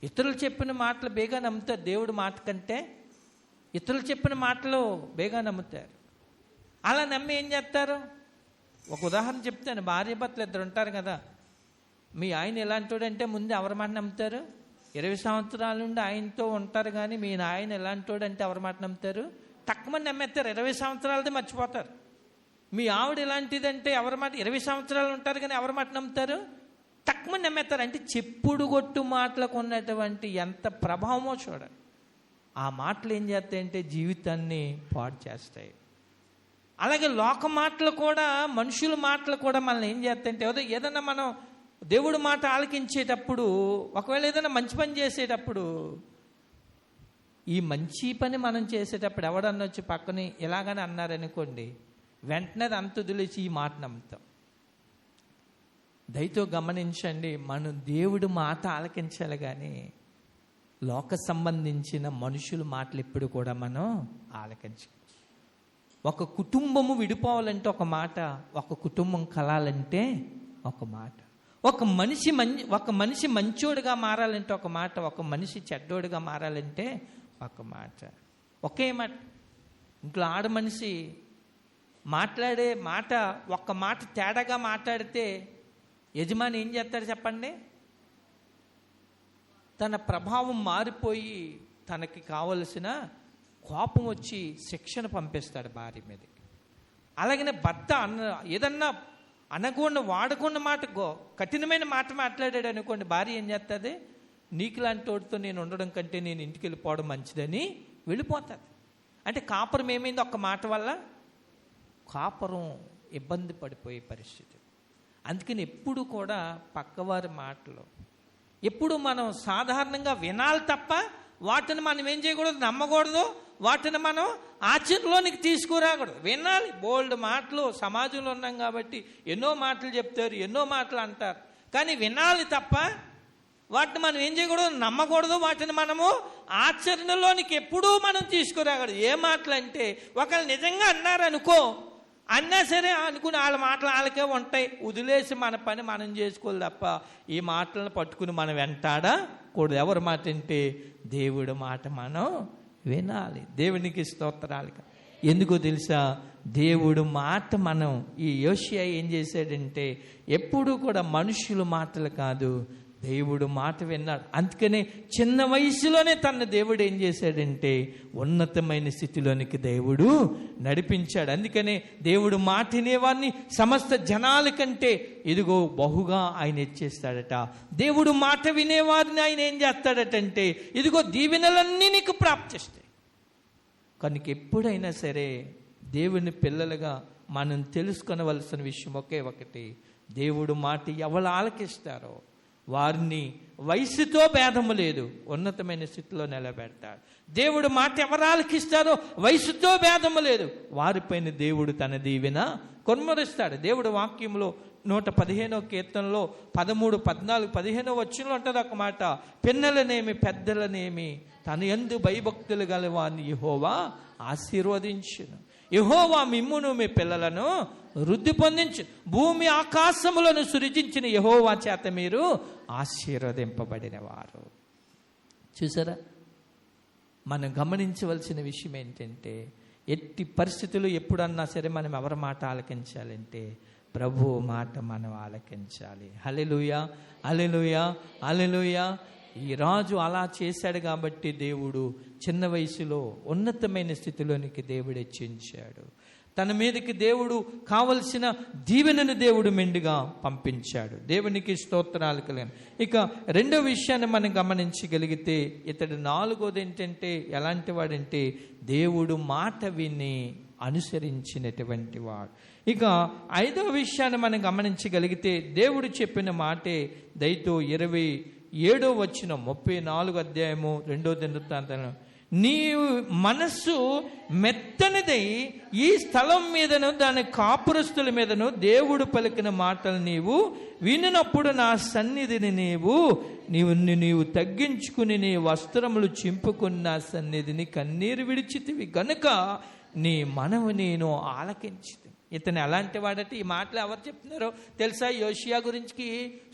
ఇతరులు చెప్పిన మాటలు బేగా నమ్ముతారు. దేవుడి మాట కంటే ఇతరులు చెప్పిన మాటలు బేగా నమ్ముతారు. అలా నమ్మి ఏం చేస్తారు? ఒక ఉదాహరణ చెప్తాను. భార్య భర్తలు 2 ఉంటారు కదా. మీ ఆయన ఎలాంటోడంటే ముందు ఎవరి మాట నమ్ముతారు? 20 సంవత్సరాల నుండి ఆయనతో ఉంటారు కానీ మీ ఆయన ఎలాంటోడంటే ఎవరి మాట నమ్ముతారు? తక్కువ నమ్మేస్తారు. 20 సంవత్సరాలది మర్చిపోతారు. మీ ఆవిడ ఎలాంటిదంటే ఎవరి మాట 20 సంవత్సరాలు ఉంటారు కానీ ఎవరి మాట నమ్ముతారు? తక్కువ నమ్మేస్తారు. అంటే చెప్పుడు కొట్టు మాటలకు ఉన్నటువంటి ఎంత ప్రభావమో చూడండి. ఆ మాటలు ఏం చేస్తాయంటే జీవితాన్ని పాడు చేస్తాయి. అలాగే లోక మాటలు కూడా, మనుషుల మాటలు కూడా మనల్ని ఏం చేస్తాయంటే ఏదైనా మనం దేవుడు మాట ఆలకించేటప్పుడు, ఒకవేళ ఏదైనా మంచి పని చేసేటప్పుడు, ఈ మంచి పని మనం చేసేటప్పుడు ఎవడన్నా వచ్చి పక్కని ఎలాగని అన్నారనుకోండి, వెంటనే అది అంత వదిలేసి ఈ మాట నమ్ముతాం. దయతో గమనించండి, మనం దేవుడు మాట ఆలకించాలి కానీ లోక సంబంధించిన మనుషుల మాటలు ఎప్పుడు కూడా మనం ఆలకించాలి. ఒక కుటుంబము విడిపోవాలంటే ఒక మాట, ఒక కుటుంబం కలాలంటే ఒక మాట, ఒక మనిషి మంచోడుగా మారాలంటే ఒక మాట, ఒక మనిషి చెడ్డోడుగా మారాలంటే ఒక మాట. ఒకే మాట. ఇంట్లో ఆడ మనిషి మాట్లాడే మాట ఒక్క మాట తేడాగా మాట్లాడితే యజమాని ఏం చేస్తాడు చెప్పండి? తన ప్రభావం మారిపోయి తనకి కావలసిన కోపం వచ్చి శిక్షను పంపిస్తాడు భార్య మీదకి. అలాగనే భర్త ఏదన్నా అనకుండా వాడకుండా మాట కఠినమైన మాట మాట్లాడాడు అనుకోండి, భార్య ఏం చేస్తుంది? నీకు లాంటి వాడితో నేను ఉండడం కంటే నేను ఇంటికి వెళ్ళిపోవడం మంచిదని వెళ్ళిపోతుంది. అంటే కాపురం ఏమైంది? ఒక్క మాట వల్ల కాపురం ఇబ్బంది పడిపోయే పరిస్థితి. అందుకని ఎప్పుడు కూడా పక్కవారి మాటలు ఎప్పుడు మనం సాధారణంగా వినాలి తప్ప వాటిని మనం ఏం చేయకూడదు, నమ్మకూడదు, వాటిని మనం ఆచరణలోనికి తీసుకురాకూడదు. వినాలి. బోల్డ్ మాటలు సమాజంలో ఉన్నాం కాబట్టి ఎన్నో మాటలు చెప్తారు, ఎన్నో మాటలు అంటారు, కానీ వినాలి తప్ప వాటిని మనం ఏం చేయకూడదు, నమ్మకూడదు, వాటిని మనము ఆచరణలోనికి ఎప్పుడూ మనం తీసుకురాకూడదు. ఏ మాటలు అంటే ఒకళ్ళు నిజంగా అన్నారనుకో, అన్నా సరే అనుకుని వాళ్ళ మాటలు వాళ్ళకే ఉంటాయి, వదిలేసి మన పని మనం చేసుకోవాలి తప్ప ఈ మాటలను పట్టుకుని మనం వెంటాడకూడదు. ఎవరి మాట అంటే దేవుడి మాట మనం వినాలి. దేవునికి స్తోత్రాలు. ఎందుకో తెలుసా? దేవుడు మాట మనం ఈ యోషియా ఏం చేశాడంటే ఎప్పుడూ కూడా మనుషుల మాటలు కాదు, దేవుడు మాట విన్నాడు. అందుకనే చిన్న వయసులోనే తన దేవుడు ఏం చేశాడంటే ఉన్నతమైన స్థితిలోనికి దేవుడు నడిపించాడు. అందుకనే దేవుడు మాట వినేవారిని సమస్త జనాల కంటే ఇదిగో బహుగా ఆయన హెచ్చిస్తాడట. దేవుడు మాట వినేవారిని ఆయన ఏం చేస్తాడటంటే ఇదిగో దీవెనలన్నీ నీకు ప్రాప్తిస్తాయి. కనుక ఎప్పుడైనా సరే దేవుని పిల్లలుగా మనం తెలుసుకొనవలసిన విషయం ఒకే ఒకటి, దేవుడు మాట ఎవరు ఆలకిస్తారో వారిని వయసుతో భేదము లేదు, ఉన్నతమైన స్థితిలో నిలబెడతాడు. దేవుడు మాట ఎవరు ఆలకిస్తారో వయసుతో భేదము లేదు, వారిపైన దేవుడు తన దీవెన కొమ్మరిస్తాడు. దేవుడు వాక్యంలో 115వ కీర్తనలో 13, 14, 15 వచనంలో ఉంటుంది ఒక మాట, పిన్నలనేమి పెద్దలనేమి తన యందు భయభక్తులు గల వారిని యెహోవా ఆశీర్వదించును. యెహోవా మిమ్మును మీ పిల్లలను వృద్ధి పొందించు. భూమి ఆకాశములను సృజించిన యెహోవా చేత మీరు ఆశీర్వదింపబడిన వారు. చూసారా? మనం గమనించవలసిన విషయం ఏంటంటే ఎట్టి పరిస్థితులు ఎప్పుడన్నా సరే మనం ఎవరి మాట ఆలకించాలంటే ప్రభు మాట మనం ఆలకించాలి. హల్లెలూయా, హల్లెలూయా, హల్లెలూయా. ఈ రాజు అలా చేశాడు కాబట్టి దేవుడు చిన్న వయసులో ఉన్నతమైన స్థితిలోనికి దేవుడు హెచ్చించాడు. తన మీదకి దేవుడు కావలసిన దీవెనను దేవుడు మెండుగా పంపించాడు. దేవునికి స్తోత్రాలు కలిగిన. ఇక రెండో విషయాన్ని మనం గమనించగలిగితే ఇతడు 4వది ఏంటంటే ఎలాంటి వాడంటే దేవుడు మాట విని అనుసరించినటువంటి వాడు. ఇక 5వ విషయాన్ని మనం గమనించగలిగితే దేవుడు చెప్పిన మాటే దయతో 27వ వచనం 34వ అధ్యాయము 2వ దినవృత్తాంతం, నీవు మనస్సు మెత్తనిదై ఈ స్థలం మీదను దాని కాపురస్తుల మీదను దేవుడు పలికిన మాటలు నీవు వినినప్పుడు నా సన్నిధిని నీవు తగ్గించుకుని నీ వస్త్రములు చింపుకుని నా సన్నిధిని కన్నీరు విడిచితివి గనుక నీ మనవు నేను ఆలకించితి. ఇతను ఎలాంటి వాడంటే ఈ మాటలు ఎవరు చెప్తున్నారో తెలుసా? యోషియా గురించి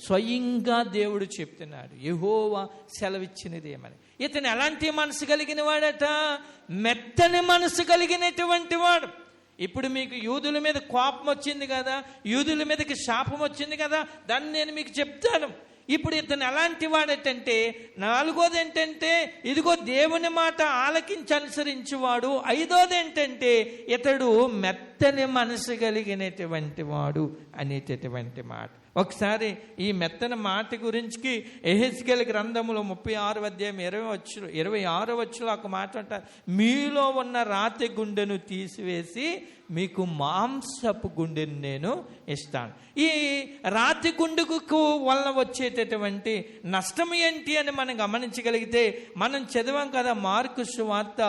స్వయంగా దేవుడు చెప్తున్నాడు. యెహోవా సెలవిచ్చినది ఏమని. ఇతను ఎలాంటి మనసు కలిగిన వాడట? మెత్తని మనసు కలిగినటువంటి వాడు. ఇప్పుడు మీకు యూదుల మీద కోపం వచ్చింది కదా, యూదుల మీదకి శాపం వచ్చింది కదా, దాన్ని నేను మీకు చెప్తాను. ఇప్పుడు ఇతను ఎలాంటి వాడటంటే 4వది ఏంటంటే ఇదిగో దేవుని మాట ఆలకించి అనుసరించేవాడు. 5వది ఏంటంటే ఇతడు మెత్తని మనసు కలిగినటువంటి వాడు అనేటటువంటి మాట. ఒకసారి ఈ మెత్తని మాట గురించి యెహెజ్కేలు గ్రంథములో 36వ అధ్యాయం 26వ వచనంలో ఒక మాట అంటారు, మీలో ఉన్న రాతి గుండెను తీసివేసి మీకు మాంసపు గుండెను నేను ఇస్తాను. ఈ రాతి గుండెకు వల్ల వచ్చేటటువంటి నష్టం ఏంటి అని మనం గమనించగలిగితే మనం చదివాం కదా మార్కు సువార్త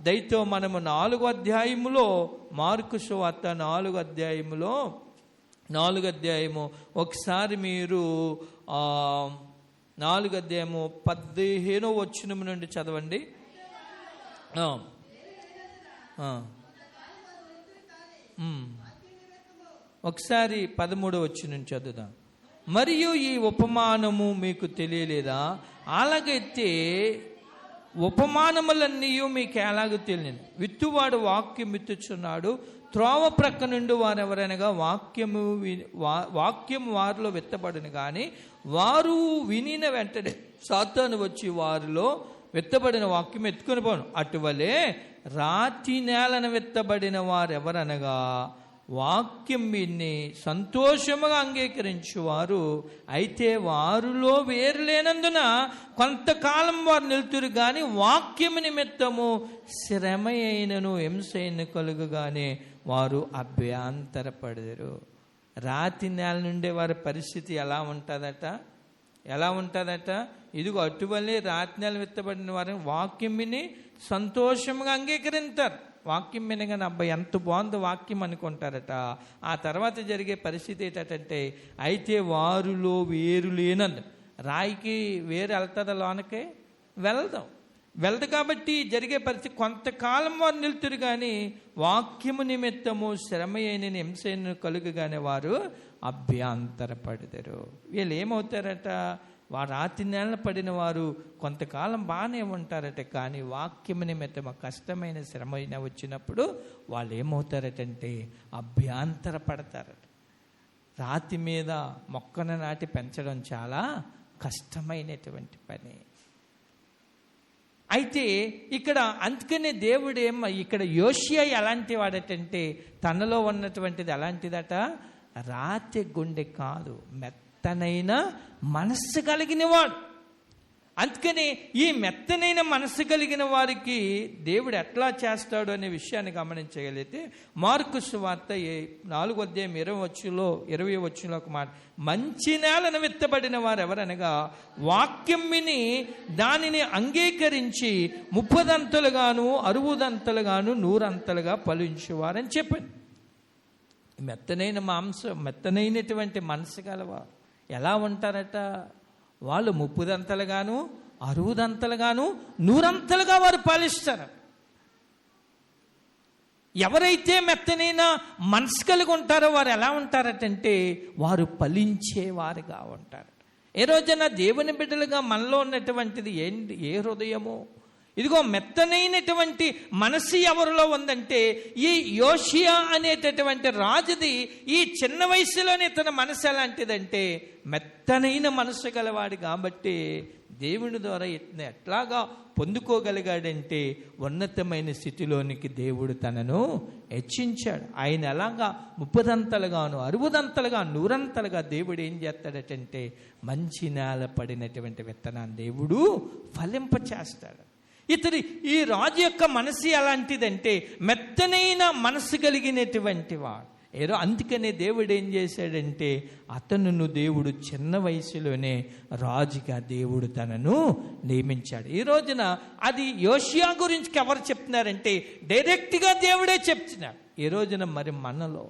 దయతో మనము 4వ అధ్యాయములో, మార్కు సువార్త 4వ అధ్యాయములో 4వ అధ్యాయము ఒకసారి మీరు 4వ అధ్యాయము 15వ వచనం నుండి చదవండి. ఒకసారి 13వ వచనం చదువుదాం. మరియు ఈ ఉపమానము మీకు తెలియలేదా? అలాగైతే ఉపమానములన్నీ మీకు ఎలాగో తెలియదు. విత్తువాడు వాక్యం విత్తుచున్నాడు. త్రోవ ప్రక్క నుండి వారెవరనగా వాక్యము వారిలో విత్తబడిన కానీ వారు వినిన వెంటనే సాతాను వచ్చి వారిలో విత్తబడిన వాక్యం ఎత్తుకొని పోను. అటువలే రాతి నేలను విత్తబడిన వారెవరనగా వాక్యం విని సంతోషముగా అంగీకరించువారు అయితే వారిలో వేరు లేనందున కొంతకాలం వారు నిలుతురు కానీ వాక్యము నిమిత్తము శ్రమ అయినను హింసైన కలుగుగానే వారు అభ్యంతరపడరు. రాతి నేల నుండే వారి పరిస్థితి ఎలా ఉంటుందట? ఇదిగో అటువల్లే రాతి నేల విత్తబడిన వారిని వాక్యం విని సంతోషంగా అంగీకరిస్తారు. వాక్యం వినగానే అబ్బాయి ఎంత బాగుంది వాక్యం అనుకుంటారట. ఆ తర్వాత జరిగే పరిస్థితి ఏంటంటే అయితే వారిలో వేరు లేనందు. రాయికి వేరు వెళ్తుందా? లోనకే వెళ్దు కాబట్టి జరిగే పరిస్థితి కొంతకాలం వారు నిలుతురు కానీ వాక్యము నిమిత్తము శ్రమ అయిన హింసను కలుగుగానే వారు అభ్యంతరపడతారు. వీళ్ళు ఏమవుతారట? వారు రాతి నేల పడిన వారు కొంతకాలం బాగానే ఉంటారట, కానీ వాక్యము నిమిత్తం కష్టమైన శ్రమ అయినా వచ్చినప్పుడు వాళ్ళు ఏమవుతారటంటే అభ్యంతరపడతారట. రాతి మీద మొక్కను నాటి పెంచడం చాలా కష్టమైనటువంటి పని. అయితే ఇక్కడ అందుకనే దేవుడు ఇక్కడ యోషియా ఎలాంటి వాడటంటే తనలో ఉన్నటువంటిది ఎలాంటిదట? రాతి గుండె కాదు, మెత్తనైన మనస్సు కలిగిన వాడు. అందుకని ఈ మెత్తనైన మనస్సు కలిగిన వారికి దేవుడు ఎట్లా చేస్తాడు అనే విషయాన్ని గమనించగలిగితే మార్కు సువార్త 4:20 ఒక మాట, మంచి నేలను విత్తబడిన వారు ఎవరనగా వాక్యం విని దానిని అంగీకరించి 30 60 100 ఫలించువారని చెప్పాను. మెత్తనైనటువంటి మనసు గలవారు ఎలా ఉంటారట? వాళ్ళు 30 60 100 వారు ఫలిస్తారు. ఎవరైతే మెత్తనైన మనసు కలిగి ఉంటారో వారు ఎలా ఉంటారటంటే వారు ఫలించేవారుగా ఉంటారు. ఏ రోజైనా దేవుని బిడ్డలుగా మనలో ఉన్నటువంటిది ఏంటి? ఏ హృదయము? ఇదిగో మెత్తనైనటువంటి మనసు ఎవరిలో ఉందంటే ఈ యోషియా అనేటటువంటి రాజుది ఈ చిన్న వయసులోనే తన మనసు ఎలాంటిదంటే మెత్తనైన మనసు గలవాడు. కాబట్టి దేవుని ద్వారా ఎట్లాగా పొందుకోగలిగాడంటే ఉన్నతమైన స్థితిలోనికి దేవుడు తనను హెచ్చించాడు. ఆయన ఎలాగా 30 60 100 దేవుడు ఏం చేస్తాడటంటే మంచి నేల పడినటువంటి విత్తనాన్ని దేవుడు ఫలింప చేస్తాడు. ఈ రాజు యొక్క మనసు ఎలాంటిదంటే మెత్తనైన మనసు కలిగినటువంటి వాడు. అందుకనే దేవుడు ఏం చేశాడంటే అతనును దేవుడు చిన్న వయసులోనే రాజుగా దేవుడు తనను నియమించాడు. ఈ రోజున అది యోషియా గురించి ఎవరు చెప్తున్నారంటే డైరెక్ట్గా దేవుడే చెప్తున్నాడు. ఈ రోజున మరి మనలో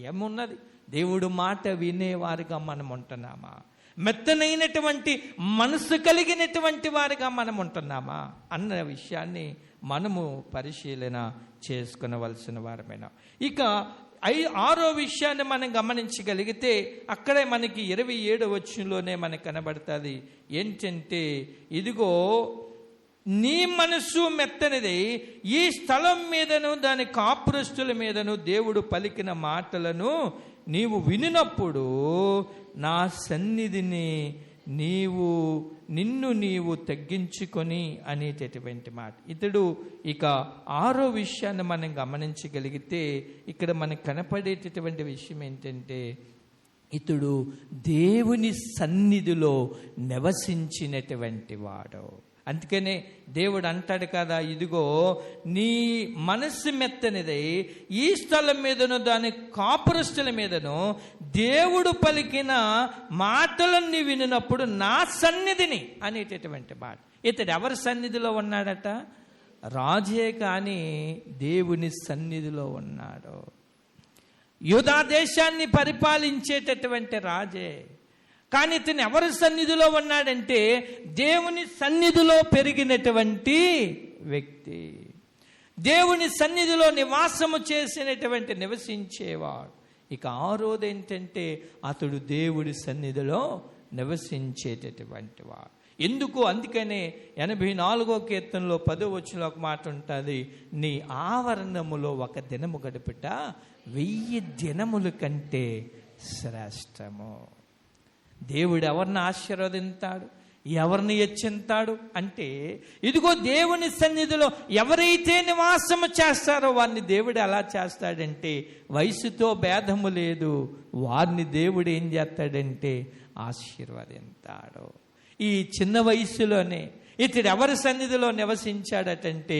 ఏమున్నది? దేవుడు మాట వినేవారుగా మనం ఉంటున్నామా? మెత్తనైనటువంటి మనసు కలిగినటువంటి వారిగా మనం ఉంటున్నామా అన్న విషయాన్ని మనము పరిశీలన చేసుకునవలసిన వారమైనా. ఇక 6వ విషయాన్ని మనం గమనించగలిగితే అక్కడే మనకి 27వ వచనంలోనే మనకు కనబడుతుంది. ఏంటంటే ఇదిగో నీ మనస్సు మెత్తనిది, ఈ స్థలం మీదను దాని కాపురస్తుల మీదను దేవుడు పలికిన మాటలను నీవు వినినప్పుడు నా సన్నిధిని నిన్ను నీవు తగ్గించుకొని అనేటటువంటి మాట. ఇతడు ఇక 6వ విషయాన్ని మనం గమనించగలిగితే ఇక్కడ మనకు కనపడేటటువంటి విషయం ఏంటంటే ఇతడు దేవుని సన్నిధిలో నివసించినటువంటి వాడు. అందుకనే దేవుడు అంటాడు కదా, ఇదిగో నీ మనస్సు మెత్తనిది, ఈ స్థలం మీదను దాని కాపురస్తుల మీదను దేవుడు పలికిన మాటలన్నీ వినినప్పుడు నా సన్నిధిని అనేటటువంటి మాట. ఇతడు ఎవరి సన్నిధిలో ఉన్నాడట? రాజే కానీ దేవుని సన్నిధిలో ఉన్నాడు. యూదా దేశాన్ని పరిపాలించేటటువంటి రాజే, కానీ ఇతను ఎవరి సన్నిధిలో ఉన్నాడంటే దేవుని సన్నిధిలో పెరిగినటువంటి వ్యక్తి, దేవుని సన్నిధిలో నివాసము చేసినటువంటి నివసించేవాడు. ఇక 6వది ఏంటంటే అతడు దేవుడి సన్నిధిలో నివసించేటటువంటి వాడు. ఎందుకు? అందుకనే 84వ కీర్తనలో 10వ వచనంలో ఒక మాట ఉంటుంది, నీ ఆవరణములో ఒక దినము గడుపుట 1000 దినముల కంటే శ్రేష్టము. దేవుడు ఎవరిని ఆశీర్వదిస్తాడు? ఎవరిని హెచ్చింతాడు అంటే, ఇదిగో దేవుని సన్నిధిలో ఎవరైతే నివాసము చేస్తారో వారిని దేవుడు ఎలా చేస్తాడంటే, వయసుతో భేదము లేదు, వారిని దేవుడు ఏం చేస్తాడంటే ఆశీర్వదిస్తాడు. ఈ చిన్న వయసులోనే ఇతడు ఎవరి సన్నిధిలో నివసించాడటంటే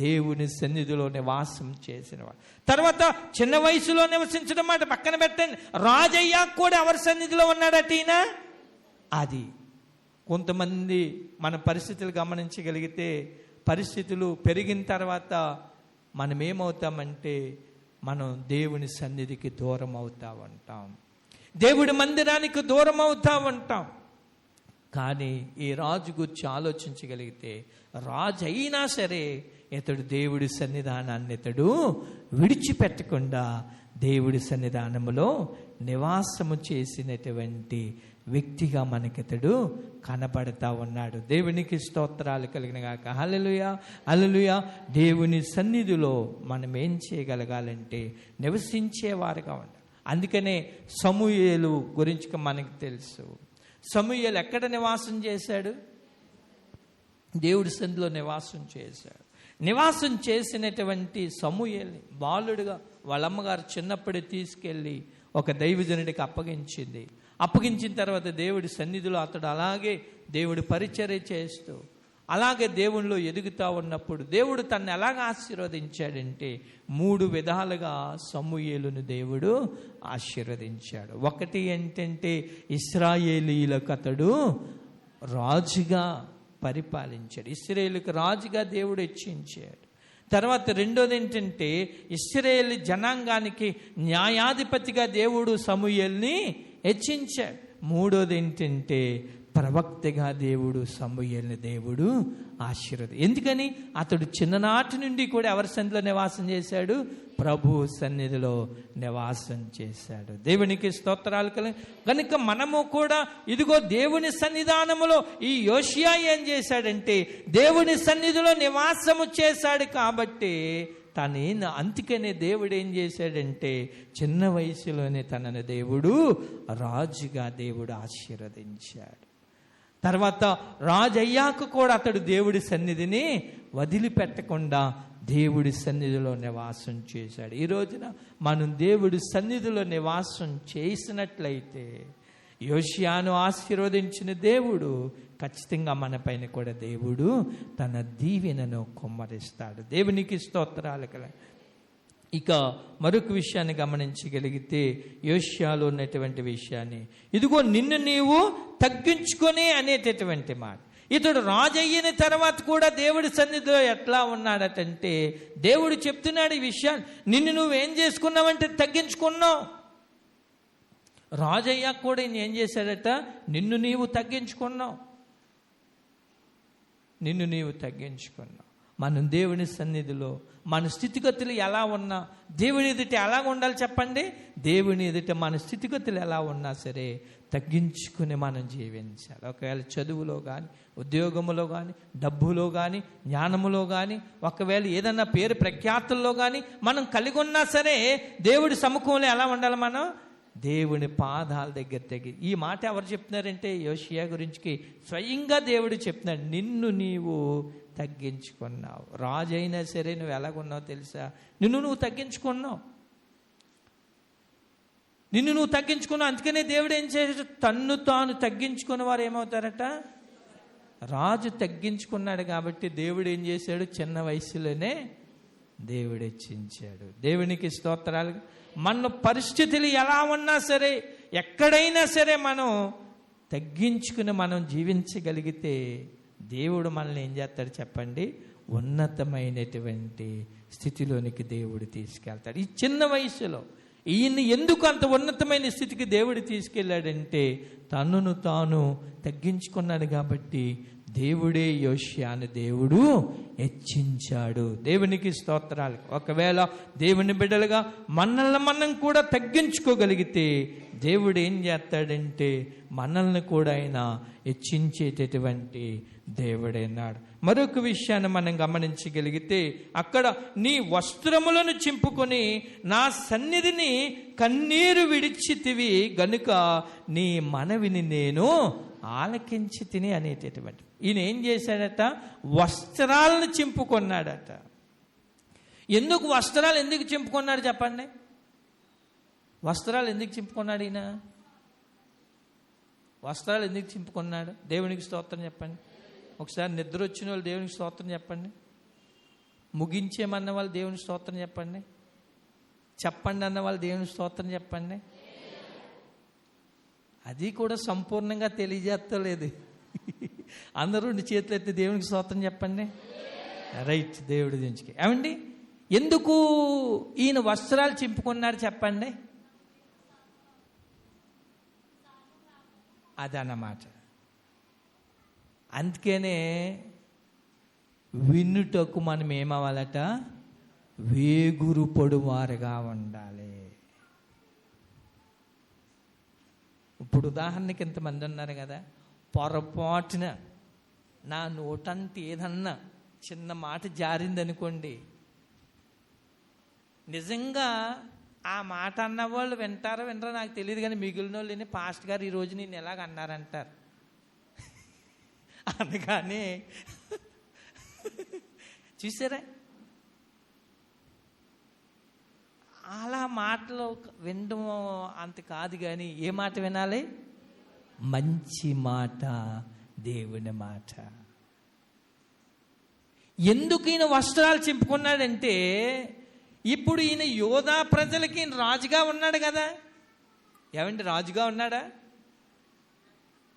దేవుని సన్నిధిలో నివాసం చేసినవాడు. తర్వాత చిన్న వయసులో నివసించడం మాట పక్కన పెట్టండి, రాజయ్య కూడా ఎవరి సన్నిధిలో ఉన్నాడట ఈయన. అది కొంతమంది మన పరిస్థితులు గమనించగలిగితే, పరిస్థితులు పెరిగిన తర్వాత మనం ఏమవుతామంటే మనం దేవుని సన్నిధికి దూరం అవుతా ఉంటాం, దేవుడి మందిరానికి దూరం అవుతా ఉంటాం. కానీ ఈ రాజు గురించి ఆలోచించగలిగితే, రాజు అయినా సరే ఇతడు దేవుడి సన్నిధానాన్ని ఇతడు విడిచిపెట్టకుండా దేవుడి సన్నిధానములో నివాసము చేసినటువంటి వ్యక్తిగా మనకితడు కనబడతా ఉన్నాడు. దేవునికి స్తోత్రాలు కలిగిన గాక. హల్లెలూయా, హల్లెలూయా. దేవుని సన్నిధిలో మనం ఏం చేయగలగాలంటే నివసించేవారుగా ఉండాలి. అందుకనే సమూయేలు గురించి మనకు తెలుసు. సమూయేలు ఎక్కడ నివాసం చేశాడు? దేవుడి సన్నిధిలో నివాసం చేశాడు. నివాసం చేసినటువంటి సమూయేలుని బాలుడుగా వాళ్ళ అమ్మగారు చిన్నప్పుడే తీసుకెళ్ళి ఒక దైవజనుడికి అప్పగించింది. అప్పగించిన తర్వాత దేవుడి సన్నిధిలో అతడు అలాగే దేవుడి పరిచర్య చేస్తూ అలాగే దేవునిలో ఎదుగుతూ ఉన్నప్పుడు దేవుడు తనని ఎలాగ ఆశీర్వదించాడంటే 3 విధాలుగా సమూయేలును దేవుడు ఆశీర్వదించాడు. ఒకటి ఏంటంటే ఇశ్రాయేలీయులకు అతడు రాజుగా పరిపాలించాడు. ఇశ్రాయేలుకు రాజుగా దేవుడు హెచ్చించాడు. తర్వాత రెండోది ఏంటంటే ఇశ్రాయేలు జనాంగానికి న్యాయాధిపతిగా దేవుడు సమూయేలుని హెచ్చించాడు. మూడోది ఏంటంటే ప్రవక్తగా దేవుడు సమూయేలుని దేవుడు ఆశీర్వది. ఎందుకని? అతడు చిన్ననాటి నుండి కూడా ఎవరి సన్నిధిలో నివాసం చేశాడు? ప్రభు సన్నిధిలో నివాసం చేశాడు. దేవునికి స్తోత్రాలు కనుక మనము కూడా ఇదిగో దేవుని సన్నిధానములో ఈ యోషియా ఏం చేశాడంటే దేవుని సన్నిధిలో నివాసము చేశాడు కాబట్టి అందుకనే దేవుడు ఏం చేశాడంటే చిన్న వయసులోనే తనను దేవుడు రాజుగా దేవుడు ఆశీర్వదించాడు. తర్వాత రాజు అయ్యాక కూడా అతడు దేవుడి సన్నిధిని వదిలిపెట్టకుండా దేవుడి సన్నిధిలో నివాసం చేశాడు. ఈ రోజున మనం దేవుడి సన్నిధిలో నివాసం చేసినట్లయితే యోషియాను ఆశీర్వదించిన దేవుడు ఖచ్చితంగా మన పైన కూడా దేవుడు తన దీవెనను కుమ్మరిస్తాడు. దేవునికి స్తోత్రాలు కల. ఇక మరొక విషయాన్ని గమనించగలిగితే యోషియాలో ఉన్నటువంటి విషయాన్ని, ఇదిగో నిన్ను నీవు తగ్గించుకొని అనేటటువంటి మాట. ఇతడు రాజు అయిన తర్వాత కూడా దేవుడి సన్నిధిలో ఎట్లా ఉన్నాడటంటే దేవుడు చెప్తున్నాడు ఈ విషయాన్ని, నిన్ను నువ్వేం చేసుకున్నావంటే తగ్గించుకున్నావు. రాజు అయ్యాక కూడా ఏం చేశాడట? నిన్ను నీవు తగ్గించుకున్నావు, నిన్ను నీవు తగ్గించుకున్నావు. మనం దేవుని సన్నిధిలో మన స్థితిగతులు ఎలా ఉన్నా, దేవుని ఎదుట ఎలా ఉండాలి చెప్పండి? దేవుని ఎదుట మన స్థితిగతులు ఎలా ఉన్నా సరే తగ్గించుకుని మనం జీవించాలి. ఒకవేళ చదువులో కానీ, ఉద్యోగములో కానీ, డబ్బులో కానీ, జ్ఞానములో కానీ, ఒకవేళ ఏదన్నా పేరు ప్రఖ్యాతుల్లో కానీ మనం కలిగి ఉన్నా సరే దేవుడి సముఖంలో ఎలా ఉండాలి? మనం దేవుని పాదాల దగ్గర తెగి. ఈ మాట ఎవరు చెప్తున్నారంటే యోషియా గురించి స్వయంగా దేవుడు చెప్తున్నాడు, నిన్ను నీవు తగ్గించుకున్నావు. రాజు అయినా సరే నువ్వు ఎలాగున్నావు తెలుసా? నిన్ను నువ్వు తగ్గించుకున్నావు, నిన్ను నువ్వు తగ్గించుకున్నావు. అందుకనే దేవుడు ఏం చేశాడు? తన్ను తాను తగ్గించుకున్న వారు ఏమవుతారట? రాజు తగ్గించుకున్నాడు కాబట్టి దేవుడు ఏం చేశాడు? చిన్న వయసులోనే దేవుడు హెచ్చించాడు. దేవునికి స్తోత్రాలు. మన పరిస్థితులు ఎలా ఉన్నా సరే, ఎక్కడైనా సరే మనం తగ్గించుకుని మనం జీవించగలిగితే దేవుడు మనల్ని ఏం చేస్తాడు చెప్పండి? ఉన్నతమైనటువంటి స్థితిలోనికి దేవుడు తీసుకెళ్తాడు. ఈ చిన్న వయసులో ఈయన్ని ఎందుకు అంత ఉన్నతమైన స్థితికి దేవుడు తీసుకెళ్ళాడంటే తనను తాను తగ్గించుకున్నాడు కాబట్టి దేవుడే యోషియాను దేవుడు హెచ్చించాడు. దేవునికి స్తోత్రాలు. ఒకవేళ దేవుని బిడ్డలుగా మనల్ని మనం కూడా తగ్గించుకోగలిగితే దేవుడు ఏం చేస్తాడంటే మనల్ని కూడా ఆయన హెచ్చించేటటువంటి దేవుడైనాడు. మరొక విషయాన్ని మనం గమనించగలిగితే అక్కడ నీ వస్త్రములను చింపుకొని నా సన్నిధిని కన్నీరు విడిచితివి గనుక నీ మనవిని నేను ఆలకించి తిని అనేటటువంటి. ఈయన ఏం చేశాడట? వస్త్రాలను చింపుకొన్నాడట. ఎందుకు వస్త్రాలు ఎందుకు చింపుకున్నాడు చెప్పండి? వస్త్రాలు ఎందుకు చింపుకున్నాడు ఈయన? వస్త్రాలు ఎందుకు చింపుకున్నాడు? దేవునికి స్తోత్రం చెప్పండి. ఒకసారి నిద్ర వచ్చిన వాళ్ళు దేవునికి స్తోత్రం చెప్పండి. ముగించేమన్న వాళ్ళు దేవునికి స్తోత్రం చెప్పండి. చెప్పండి అన్న వాళ్ళు దేవునికి స్తోత్రం చెప్పండి. అది కూడా సంపూర్ణంగా తెలియజేస్తలేదు. అందరూ 2 చేతులు ఎత్తి దేవునికి స్తోత్రం చెప్పండి. రైట్, దేవుడి దించుకి. ఏమండి, ఎందుకు ఈయన వస్త్రాలు చింపుకున్నాడు చెప్పండి? అదన్నమాట. అందుకనే వినుటకు మనం ఏమవ్వాలట? వేగురు పొడువారుగా ఉండాలి. ఇప్పుడు ఉదాహరణకి ఇంతమంది ఉన్నారు కదా, పొరపాటున నా నోటంత ఏదన్నా చిన్న మాట జారిందనుకోండి, నిజంగా ఆ మాట అన్న వాళ్ళు వింటారో వినరో నాకు తెలియదు, కానీ మిగిలిన వాళ్ళు పాస్ట్ గారు ఈరోజు నేను ఎలాగ అన్నారంటారు. అందుకని చూసారా, అలా మాటలు వినడం అంత కాదు, కానీ ఏ మాట వినాలి? మంచి మాట, దేవుని మాట. ఎందుకు ఈయన వస్త్రాలు చింపుకున్నాడంటే, ఇప్పుడు ఈయన యోధా ప్రజలకి రాజుగా ఉన్నాడు కదా. ఏమండి, రాజుగా ఉన్నాడా?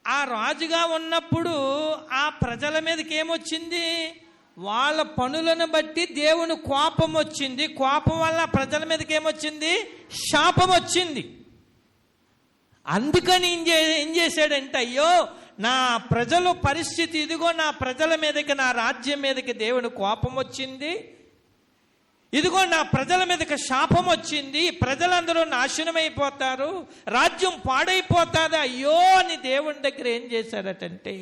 ఆ రాజుగా ఉన్నప్పుడు ఆ ప్రజల మీదకి ఏమొచ్చింది? వాళ్ళ పనులను బట్టి దేవుని కోపం వచ్చింది. కోపం వల్ల ప్రజల మీదకి ఏమొచ్చింది? శాపం వచ్చింది. అందుకని ఏం చేశాడంటే, అయ్యో నా ప్రజల పరిస్థితి ఇదిగో, నా ప్రజల మీదకి, నా రాజ్యం మీదకి దేవుని కోపం వచ్చింది, ఇదిగో నా ప్రజల మీదకి శాపం వచ్చింది, ప్రజలందరూ నాశనమైపోతారు, రాజ్యం పాడైపోతుంది, అయ్యో అని దేవుని దగ్గర ఏం చేశాడటంటే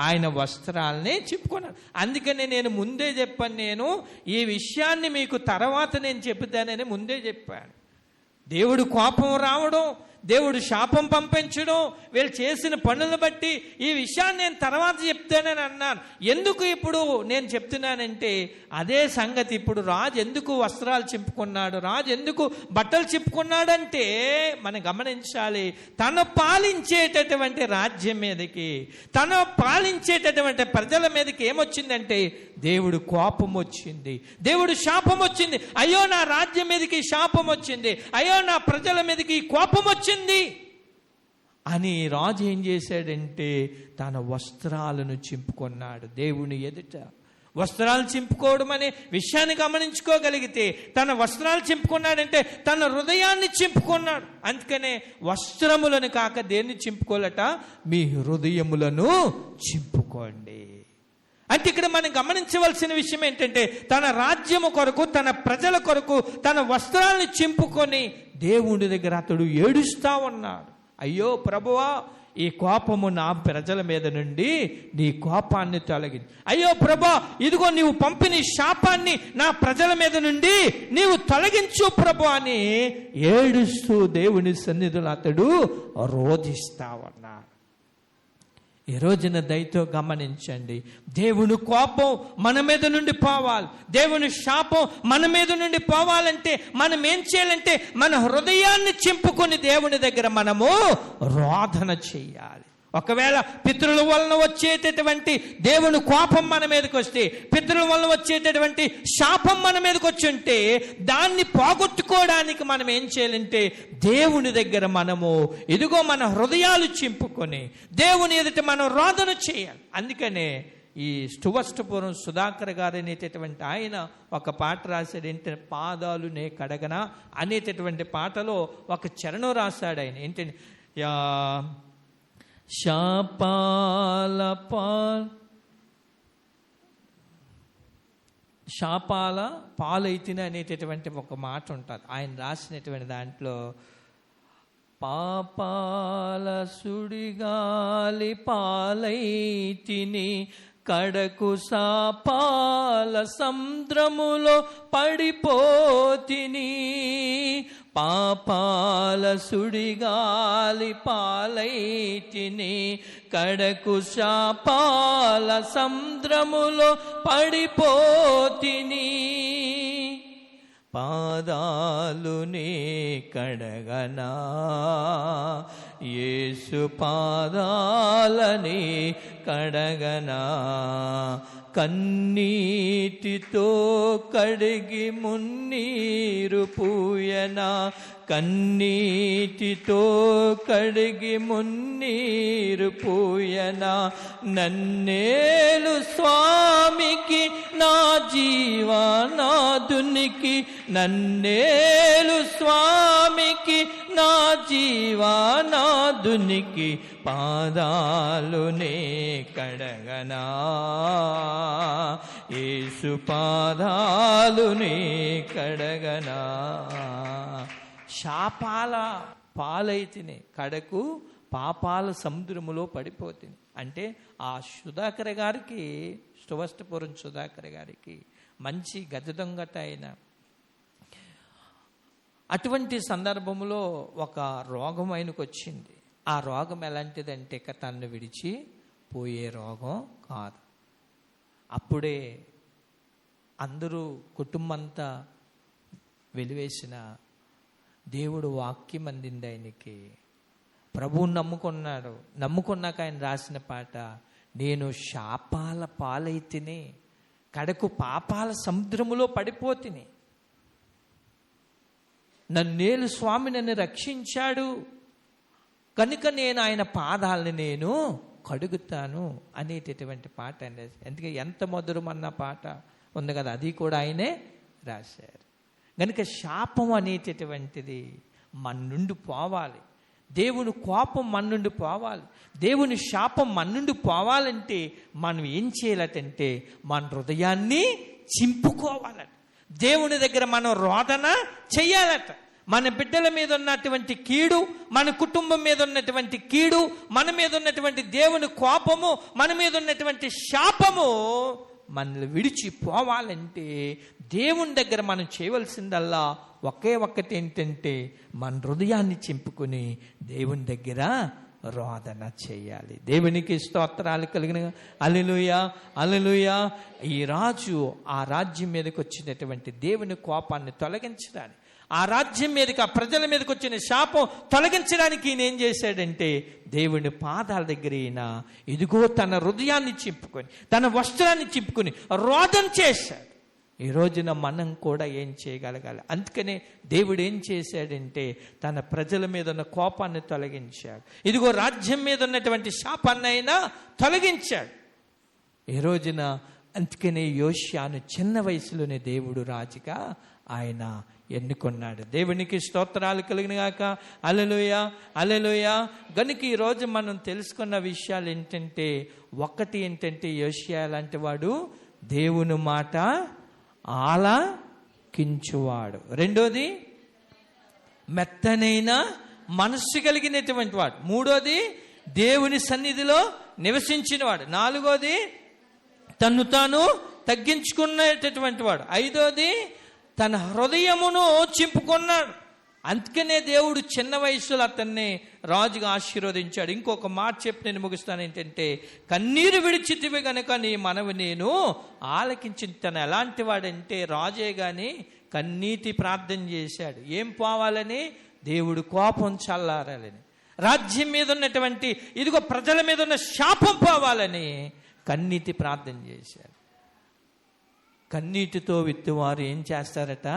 ఆయన వస్త్రాలనే చింపుకున్నాడు. అందుకని నేను ముందే చెప్పాను, నేను ఈ విషయాన్ని మీకు తర్వాత నేను చెబుతానని ముందే చెప్పాను. దేవుడు కోపం రావడం, దేవుడు శాపం పంపించడం, వీళ్ళు చేసిన పనులను బట్టి ఈ విషయాన్ని నేను తర్వాత చెప్తానని అన్నాను. ఎందుకు ఇప్పుడు నేను చెప్తున్నానంటే, అదే సంగతి. ఇప్పుడు రాజు ఎందుకు వస్త్రాలు చింపుకున్నాడు, రాజు ఎందుకు బట్టలు చింపుకున్నాడంటే మనం గమనించాలి. తను పాలించేటటువంటి రాజ్యం మీదకి, తను పాలించేటటువంటి ప్రజల మీదకి ఏమొచ్చిందంటే దేవుడు కోపం వచ్చింది, దేవుడు శాపం వచ్చింది. అయ్యో నా రాజ్యం మీదకి శాపం వచ్చింది, అయ్యో నా ప్రజల మీదకి కోపం వచ్చింది అని రాజు ఏం చేశాడంటే తన వస్త్రాలను చింపుకున్నాడు దేవుని ఎదుట. వస్త్రాలు చింపుకోవడం అనే విషయాన్ని గమనించుకోగలిగితే, తన వస్త్రాలు చింపుకున్నాడంటే తన హృదయాన్ని చింపుకున్నాడు. అందుకనే వస్త్రములను కాక దేన్ని చింపుకోలట? మీ హృదయములను చింపుకోండి. అంటే ఇక్కడ మనం గమనించవలసిన విషయం ఏంటంటే, తన రాజ్యము కొరకు, తన ప్రజల కొరకు తన వస్త్రాలను చింపుకొని దేవుడి దగ్గర అతడు ఏడుస్తా ఉన్నాడు. అయ్యో ప్రభువా, ఈ కోపము నా ప్రజల మీద నుండి నీ కోపాన్ని తొలగించు. అయ్యో ప్రభా, ఇదిగో నీవు పంపిన శాపాన్ని నా ప్రజల మీద నుండి నీవు తొలగించు ప్రభు అని ఏడుస్తూ దేవుని సన్నిధిలో అతడు రోధిస్తా ఉన్నాడు. ఈ రోజున దయతో గమనించండి, దేవుని కోపం మన మీద నుండి పోవాలి, దేవుని శాపం మన మీద నుండి పోవాలంటే మనం ఏం చేయాలంటే మన హృదయాన్ని చింపుకొని దేవుని దగ్గర మనము రోదన చెయ్యాలి. ఒకవేళ పితరుల వలన వచ్చేటటువంటి దేవుని కోపం మన మీదకి వస్తే, పితరుల వలన వచ్చేటటువంటి శాపం మన మీదకి వచ్చి ఉంటే, దాన్ని పోగొట్టుకోవడానికి మనం ఏం చేయాలంటే దేవుని దగ్గర మనము ఇదిగో మన హృదయాలు చింపుకొని దేవుని ఎదుట మనం రోదన చేయాలి. అందుకనే ఈ స్టువస్టపురం సుధాకర్ గారు అనేటటువంటి ఆయన ఒక పాట రాశాడు. ఏంటంటే పాదాలు నే కడగనా అనేటటువంటి పాటలో ఒక చరణం రాశాడు ఆయన. ఏంటంటే శాపాల పాలైతిన అనేటటువంటి ఒక మాట ఉంటుంది ఆయన రాసినటువంటి దాంట్లో. పాపాల సుడిగాలి పాలైతిని, కడకు శాపాల సముద్రములో పడిపోతిని. పాపాల సుడిగాలి పాలైతిని, కడకు శాపాల సముద్రములో పడిపోతిని. పాదాలునే కడగనా, యేసు పాదాలని కడగనా. కన్నీటితో కడిగి మున్నీరు పూయనా, కన్నీటితో కడిగి మున్నీరు పూయనా. నన్నేలు స్వామికి నా జీవనాదునికి, నన్నేలు స్వామికి నా జీవనాదునికి. పాదాలునే కడగనా, యేసు పాదాలునే కడగనా. శాపాల పాలైతిని, కడకు పాపాల సముద్రములో పడిపోతుంది. అంటే ఆ సుధాకర్ గారికి, శ్రీవస్తపురం సుధాకర్ గారికి మంచి గజ దొంగట అయిన అటువంటి సందర్భంలో ఒక రోగం ఆయనకు వచ్చింది. ఆ రోగం ఎలాంటిదంటే ఇక తన్ను విడిచి పోయే రోగం కాదు. అప్పుడే అందరూ కుటుంబంతా వెలివేసిన దేవుడు వాక్యం అందింది ఆయనకి. ప్రభువుని నమ్ముకున్నాడు. నమ్ముకున్నాక ఆయన రాసిన పాట, నేను శాపాల పాలైతిని, కడకు పాపాల సముద్రములో పడిపోతిని. నన్నేలు స్వామి నన్ను రక్షించాడు కనుక నేను ఆయన పాదాలని నేను కడుగుతాను అనేటటువంటి పాట అండి. ఎందుకంటే ఎంత మధురమన్న పాట ఉంది కదా, అది కూడా ఆయనే రాశారు. కనుక శాపం అనేటటువంటిది మన నుండి పోవాలి. దేవుని కోపం మన నుండి పోవాలి. దేవుని శాపం మన నుండి పోవాలంటే మనం ఏం చేయాలటంటే మన హృదయాన్ని చింపుకోవాలట. దేవుని దగ్గర మనం రోదన చెయ్యాలట. మన బిడ్డల మీద ఉన్నటువంటి కీడు, మన కుటుంబం మీద ఉన్నటువంటి కీడు, మన మీద ఉన్నటువంటి దేవుని కోపము, మన మీద ఉన్నటువంటి శాపము మనల్ని విడిచిపోవాలంటే దేవుని దగ్గర మనం చేయవలసిందల్లా ఒకే ఒక్కటి ఏంటంటే మన హృదయాన్ని చింపుకొని దేవుని దగ్గర రోదన చేయాలి. దేవునికి స్తోత్రాలు కలిగిన. హల్లెలూయా, హల్లెలూయా. ఈ రాజు ఆ రాజ్యం మీదకి వచ్చినటువంటి దేవుని కోపాన్ని తొలగించడానికి, ఆ రాజ్యం మీదకి, ఆ ప్రజల మీదకి వచ్చిన శాపం తొలగించడానికి ఈయన ఏం చేశాడంటే దేవుని పాదాల దగ్గర ఈయన ఇదిగో తన హృదయాన్ని చింపుకొని, తన వస్త్రాన్ని చింపుకొని రోదన చేశాడు. ఈ రోజున మనం కూడా ఏం చేయగలగాలి? అందుకనే దేవుడు ఏం చేశాడంటే తన ప్రజల మీద ఉన్న కోపాన్ని తొలగించాడు. ఇదిగో రాజ్యం మీద ఉన్నటువంటి శాపాన్ని అయినా తొలగించాడు. ఈ రోజున అందుకనే యోషియాను చిన్న వయసులోనే దేవుడు రాజుగా ఆయన ఎన్నుకున్నాడు. దేవునికి స్తోత్రాలు కలిగిన గాక. హల్లెలూయా, హల్లెలూయా. గనుక ఈరోజు మనం తెలుసుకున్న విషయాలు ఏంటంటే, ఒకటి ఏంటంటే యోషియా లాంటి వాడు దేవుని మాట ఆలకించువాడు. రెండోది మెత్తనైన మనస్సు కలిగినటువంటి వాడు. మూడోది దేవుని సన్నిధిలో నివసించిన వాడు. నాలుగోది తన్ను తాను తగ్గించుకునేటటువంటి వాడు. ఐదోది తన హృదయమును చింపుకున్నాడు. అందుకనే దేవుడు చిన్న వయసులో అతన్ని రాజుగా ఆశీర్వదించాడు. ఇంకొక మాట చెప్పి నేను ముగిస్తాను. ఏంటంటే కన్నీరు విడిచితివి గనక నీ మనవి నేను ఆలకించిన. తను ఎలాంటి వాడంటే రాజే గాని కన్నీటి ప్రార్థన చేశాడు. ఏం పోవాలని? దేవుడు కోపం చల్లారాలని, రాజ్యం మీద ఉన్నటువంటి ఇదిగో ప్రజల మీద ఉన్న శాపం పోవాలని కన్నీటి ప్రార్థన చేశాడు. కన్నీటితో విత్తువారు ఏం చేస్తారట?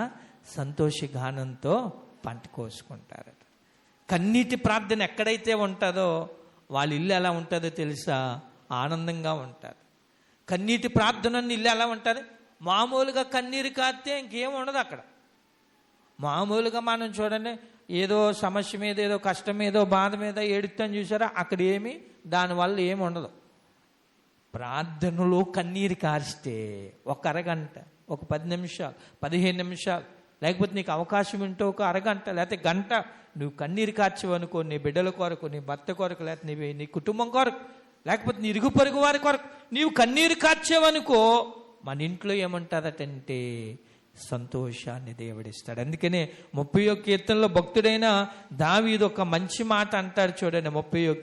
సంతోషగానంతో పంట కోసుకుంటారట. కన్నీటి ప్రార్థన ఎక్కడైతే ఉంటుందో వాళ్ళ ఇల్లు ఎలా ఉంటుందో తెలుసా? ఆనందంగా ఉంటారు. కన్నీటి ప్రార్థన ఇల్లు ఎలా ఉంటుంది? మామూలుగా కన్నీరు కాస్తే ఇంకేం ఉండదు అక్కడ. మామూలుగా మనం చూడండి, ఏదో సమస్య మీద, ఏదో కష్టం మీదో, బాధ మీద ఏడుస్తాను చూసారా, అక్కడ ఏమి దానివల్ల ఏమి ఉండదు. ప్రార్థనలో కన్నీరు కారిస్తే ఒక అరగంట, ఒక 10 నిమిషాలు, 15 నిమిషాలు లేకపోతే నీకు అవకాశం ఉంటే ఒక అరగంట లేకపోతే గంట నువ్వు కన్నీరు కార్చవనుకో, నీ బిడ్డల కొరకు, నీ భర్త కొరకు, లేకపోతే నీ కుటుంబం కొరకు, లేకపోతే నీ ఇరుగు పొరుగు వారి కొరకు నీవు కన్నీరు కార్చవనుకో, మన ఇంట్లో ఏమంటారటంటే సంతోషాన్ని దేవుడిస్తాడు. అందుకనే 30వ కీర్తనలో భక్తుడైన దావీదు ఒక మంచి మాట అంటాడు చూడండి. 30వ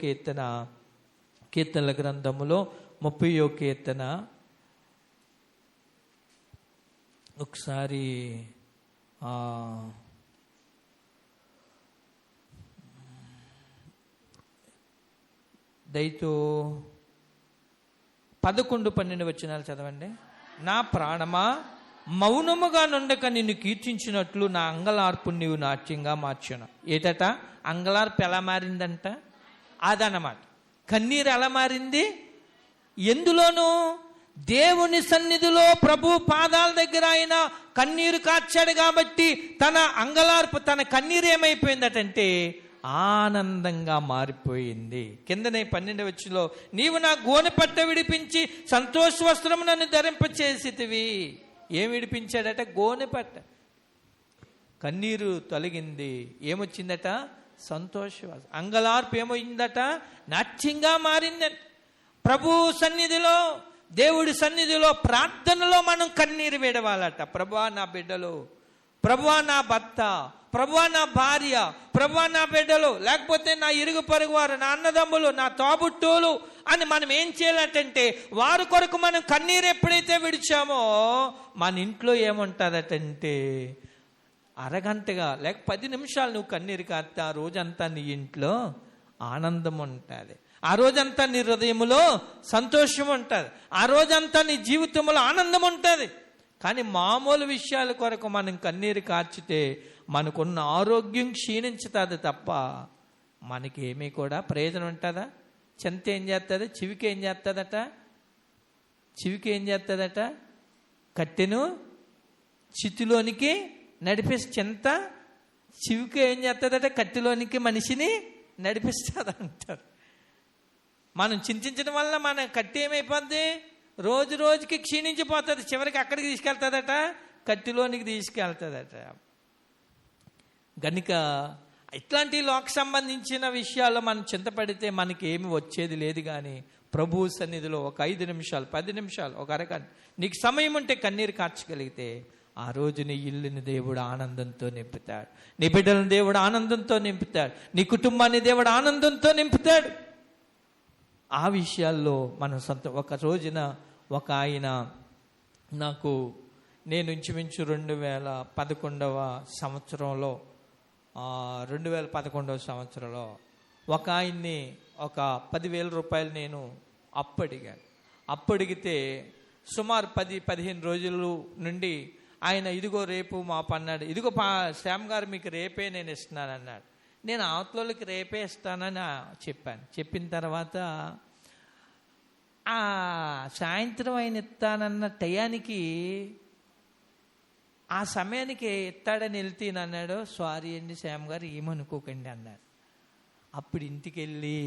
కీర్తనల గ్రంథములో 30వ కీర్తన ఒకసారి దయతో 11-12 వచనాలు చదవండి. నా ప్రాణమా మౌనముగా నుండక నిన్ను కీర్తించినట్లు నా అంగలార్పు నీవు నాట్యంగా మార్చును. ఏటట అంగలార్పు ఎలా మారిందంట? అదన్నమాట. కన్నీరు ఎలా మారింది? ఎందులోనూ దేవుని సన్నిధిలో ప్రభు పాదాల దగ్గర ఆయన కన్నీరు కార్చాడు కాబట్టి తన అంగలార్పు, తన కన్నీరు ఏమైపోయిందటంటే ఆనందంగా మారిపోయింది. కిందనే 12వ వచనంలో నీవు నా గోనె పట్ట విడిపించి సంతోష వస్త్రము నన్ను ధరింపచేసితివి. ఏం విడిపించాడట? గోనె పట్ట. కన్నీరు తొలగింది, ఏమొచ్చిందట? సంతోష. అంగలార్పు ఏమైందట? నాట్యంగా మారిందట. ప్రభు సన్నిధిలో, దేవుడి సన్నిధిలో, ప్రార్థనలో మనం కన్నీరు విడవాలట. ప్రభువా నా బిడ్డలు, ప్రభువా నా భర్త, ప్రభువా నా భార్య, ప్రభువా నా బిడ్డలు, లేకపోతే నా ఇరుగు పొరుగు వారు, నా అన్నదమ్ములు, నా తోబుట్టువులు అని మనం ఏం చేయాలంటే వారి కొరకు మనం కన్నీరు ఎప్పుడైతే విడిచామో మన ఇంట్లో ఏముంటుందటంటే అరగంటగా లేక 10 నిమిషాలు నువ్వు కన్నీరు కాస్తే ఆ రోజంతా నీ ఇంట్లో ఆనందం ఉంటుంది. ఆ రోజంతా నీ హృదయంలో సంతోషం ఉంటుంది. ఆ రోజంతా నీ జీవితంలో ఆనందం ఉంటుంది. కానీ మామూలు విషయాల కొరకు మనం కన్నీరు కార్చితే మనకున్న ఆరోగ్యం క్షీణించుతుంది తప్ప మనకేమీ కూడా ప్రయోజనం ఉంటుందా? చెంత ఏం చేస్తుంది? చెవికి ఏం చేస్తుందట? చెవికి ఏం చేస్తుందట? కట్టెను చితిలోనికి నడిపిస్తే చెంత చెవికి ఏం చేస్తుందట? కట్టెలోనికి మనిషిని నడిపిస్తుంది అంటారు. మనం చింతించడం వల్ల మన కట్టె ఏమైపోద్ది? రోజు రోజుకి క్షీణించిపోతుంది. చివరికి అక్కడికి తీసుకెళ్తుందట, కట్టెలోనికి తీసుకెళ్తుందట. గనుక ఇట్లాంటి లోక సంబంధించిన విషయాల్లో మనం చింతపడితే మనకి ఏమి వచ్చేది లేదు. కానీ ప్రభు సన్నిధిలో ఒక 5 నిమిషాలు, 10 నిమిషాలు, ఒక అరగంట నీకు సమయం ఉంటే కన్నీరు కార్చగలిగితే ఆ రోజు నీ ఇల్లుని దేవుడు ఆనందంతో నింపుతాడు, నీ బిడ్డలను దేవుడు ఆనందంతో నింపుతాడు, నీ కుటుంబాన్ని దేవుడు ఆనందంతో నింపుతాడు. ఆ విషయాల్లో మనం ఒక రోజున ఒక ఆయన నాకు, నేను ఇంచుమించు 2011వ సంవత్సరంలో 2011వ సంవత్సరంలో ఒక ఆయన్ని ఒక 10,000 రూపాయలు నేను అప్పడిగితే సుమారు 10-15 రోజుల నుండి ఆయన ఇదిగో రేపు మాపు అన్నాడు. ఇదిగో శ్యామ్ గారు మీకు రేపే నేను ఇస్తున్నాను అన్నాడు. నేను అవతలకి రేపే ఇస్తానని చెప్పాను. చెప్పిన తర్వాత ఆ సాయంత్రం ఆయన ఇస్తానన్న టయానికి ఆ సమయానికి ఇస్తాడని వెళ్తేను అన్నాడు, సారీ అండి శ్యామ్ గారు ఏమనుకోకండి అన్నాడు. అప్పుడు ఇంటికి వెళ్ళి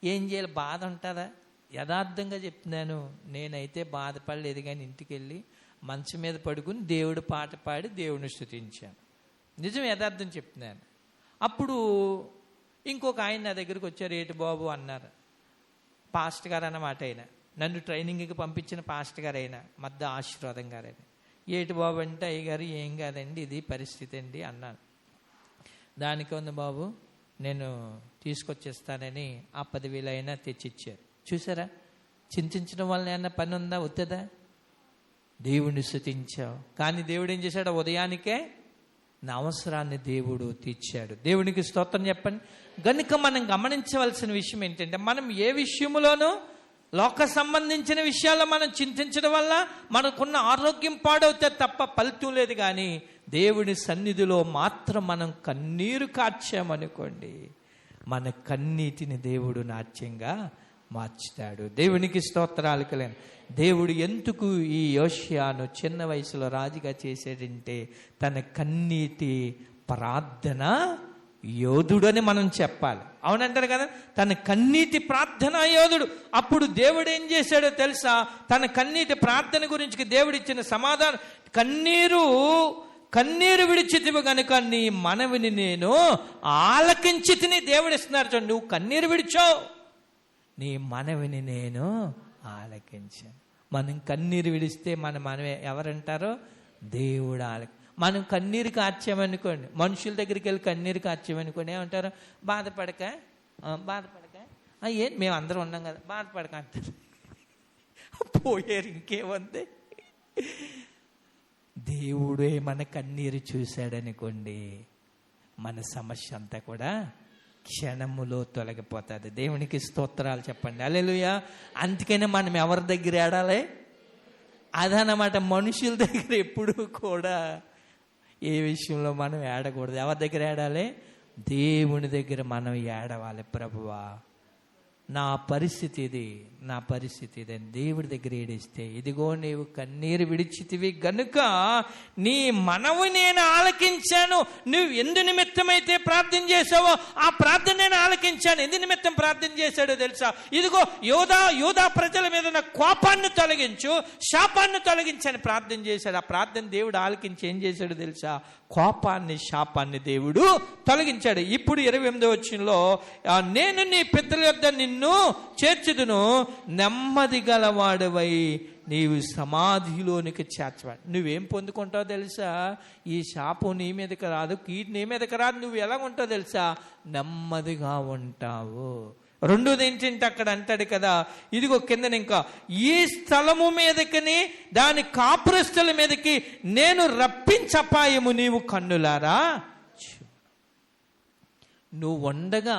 ఏం చేయాలి? బాధ ఉంటుందా? యథార్థంగా చెప్తున్నాను, నేనైతే బాధపడలేదు. కానీ ఇంటికి వెళ్ళి మంచం మీద పడుకుని దేవుడు పాట పాడి దేవుని స్తుతించాను. నిజం, యథార్థం చెప్తున్నాను. అప్పుడు ఇంకొక ఆయన నా దగ్గరికి వచ్చారు. ఏటి బాబు అన్నారు. పాస్టర్ గారు అన్నమాట. ఆయన నన్ను ట్రైనింగ్కి పంపించిన పాస్టర్ గారు, అయినా మధ్య ఆశీర్వాదం గారైనా. ఏటి బాబు అంటే, అయ్యగారు ఏం కాదండి, ఇది పరిస్థితి అండి అన్నాను. దానికి ఉంది బాబు, నేను తీసుకొచ్చేస్తానని ఆ 10,000 అయినా తెచ్చిచ్చారు. చూసారా, చింతించడం వల్ల ఏమన్నా పని ఉందా? వద్దా? దేవుణ్ణి స్తుతించావు. కానీ దేవుడు ఏం చేశాడు? ఉదయానికే నా అవసరాన్ని దేవుడు తీర్చాడు. దేవునికి స్తోత్రం చెప్పండి. గనుక మనం గమనించవలసిన విషయం ఏంటంటే, మనం ఏ విషయంలోనూ లోక సంబంధించిన విషయాల్లో మనం చింతించడం వల్ల మనకున్న ఆరోగ్యం పాడవుతుంది తప్ప ఫలితం లేదు. కానీ దేవుని సన్నిధిలో మాత్రం మనం కన్నీరు కార్చామనుకోండి, మన కన్నీటిని దేవుడు నాట్యంగా మార్చుతాడు. దేవునికి స్తోత్రాలు కలగను. దేవుడు ఎందుకు ఈ యోషియాను చిన్న వయసులో రాజుగా చేసాడంటే తన కన్నీటి ప్రార్థన యోధుడు అని మనం చెప్పాలి. అవునంటారు కదా, తన కన్నీటి ప్రార్థన యోధుడు. అప్పుడు దేవుడు ఏం చేశాడో తెలుసా? తన కన్నీటి ప్రార్థన గురించి దేవుడు ఇచ్చిన సమాధానం, కన్నీరు కన్నీరు విడిచితివి గనుక నీ మనవిని నేను ఆలకించి తిని. దేవుడు ఇస్తున్నారు చూడండి, నువ్వు కన్నీరు విడిచావు, నీ మనవిని నేను ఆలకించాను. మనం కన్నీరు విడిస్తే మనమే ఎవరంటారో దేవుడు మనం కన్నీరు కార్చామనుకోండి, మనుషుల దగ్గరికి వెళ్ళి కన్నీరు కార్చామనుకోండి, ఏమంటారు? బాధపడక ఏం మేము అందరం ఉన్నాం కదా, బాధపడక అంటారు. పోయారు, ఇంకేముంది. దేవుడే మన కన్నీరు చూశాడనుకోండి, మన సమస్య అంతా కూడా క్షణములో తొలగిపోతుంది. దేవునికి స్తోత్రాలు చెప్పండి, హల్లెలూయా. అందుకనే మనం ఎవరి దగ్గర ఏడాలి? అదనమాట, మనుషుల దగ్గర ఎప్పుడు కూడా ఏ విషయంలో మనం ఏడకూడదు. ఎవరి దగ్గర ఏడాలి? దేవుని దగ్గర మనం ఏడవాలి. ప్రభువా, నా పరిస్థితి ఇది, నా పరిస్థితి ఇది అని దేవుడి దగ్గర ఏడిస్తే, ఇదిగో నీవు కన్నీరు విడిచితివి గనుక నీ మనవి నేను ఆలకించాను. నువ్వు ఎందు నిమిత్తమైతే ప్రార్థన చేసావో ఆ ప్రార్థన నేను ఆలకించాను. ఎందు నిమిత్తం ప్రార్థన చేశాడో తెలుసా? ఇదిగో యోధా ప్రజల మీద ఉన్న కోపాన్ని తొలగించు, శాపాన్ని తొలగించని ప్రార్థన చేశాడు. ఆ ప్రార్థన దేవుడు ఆలకించి ఏం చేశాడో తెలుసా? కోపాన్ని, శాపాన్ని దేవుడు తొలగించాడు. ఇప్పుడు 28వ వచనంలో, నేను నీ పితరుల యొద్ద నిన్ను చేర్చుదును, నెమ్మది గలవాడవై నీవు సమాధిలోనికి చేర్చవాడు. నువ్వేం పొందుకుంటావు తెలుసా? ఈ శాపం నీ మీదకి రాదు, కీడు నీ మీదకి రాదు. నువ్వు ఎలా ఉంటావు తెలుసా? నెమ్మదిగా ఉంటావు. రెండోది ఏంటంటే అక్కడ అంటాడు కదా, ఇదిగో కింద ఇంకా, ఈ స్థలము మీదకి దాని కాపురస్తుల మీదకి నేను రప్పించపాయము నీవు కన్నులారా. నువ్వు ఉండగా,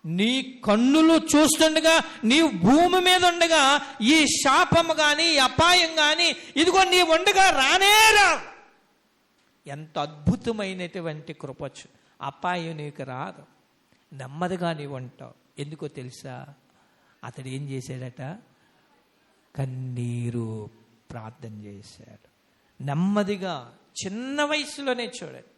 నీ కన్నులు చూస్తుండగా, నీవు భూమి మీద ఉండగా ఈ శాపము కానీ ఈ అపాయం కానీ ఇదిగో నీ ఉండగా రానేరా. ఎంత అద్భుతమైనటువంటి కృపచ్చు. అపాయం నీకు రాదు, నెమ్మదిగా నీవు ఉంటావు. ఎందుకో తెలుసా? అతడు ఏం చేశాడట? కన్నీరు ప్రార్థన చేశాడు. నెమ్మదిగా, చిన్న వయసులోనే. చూడండి,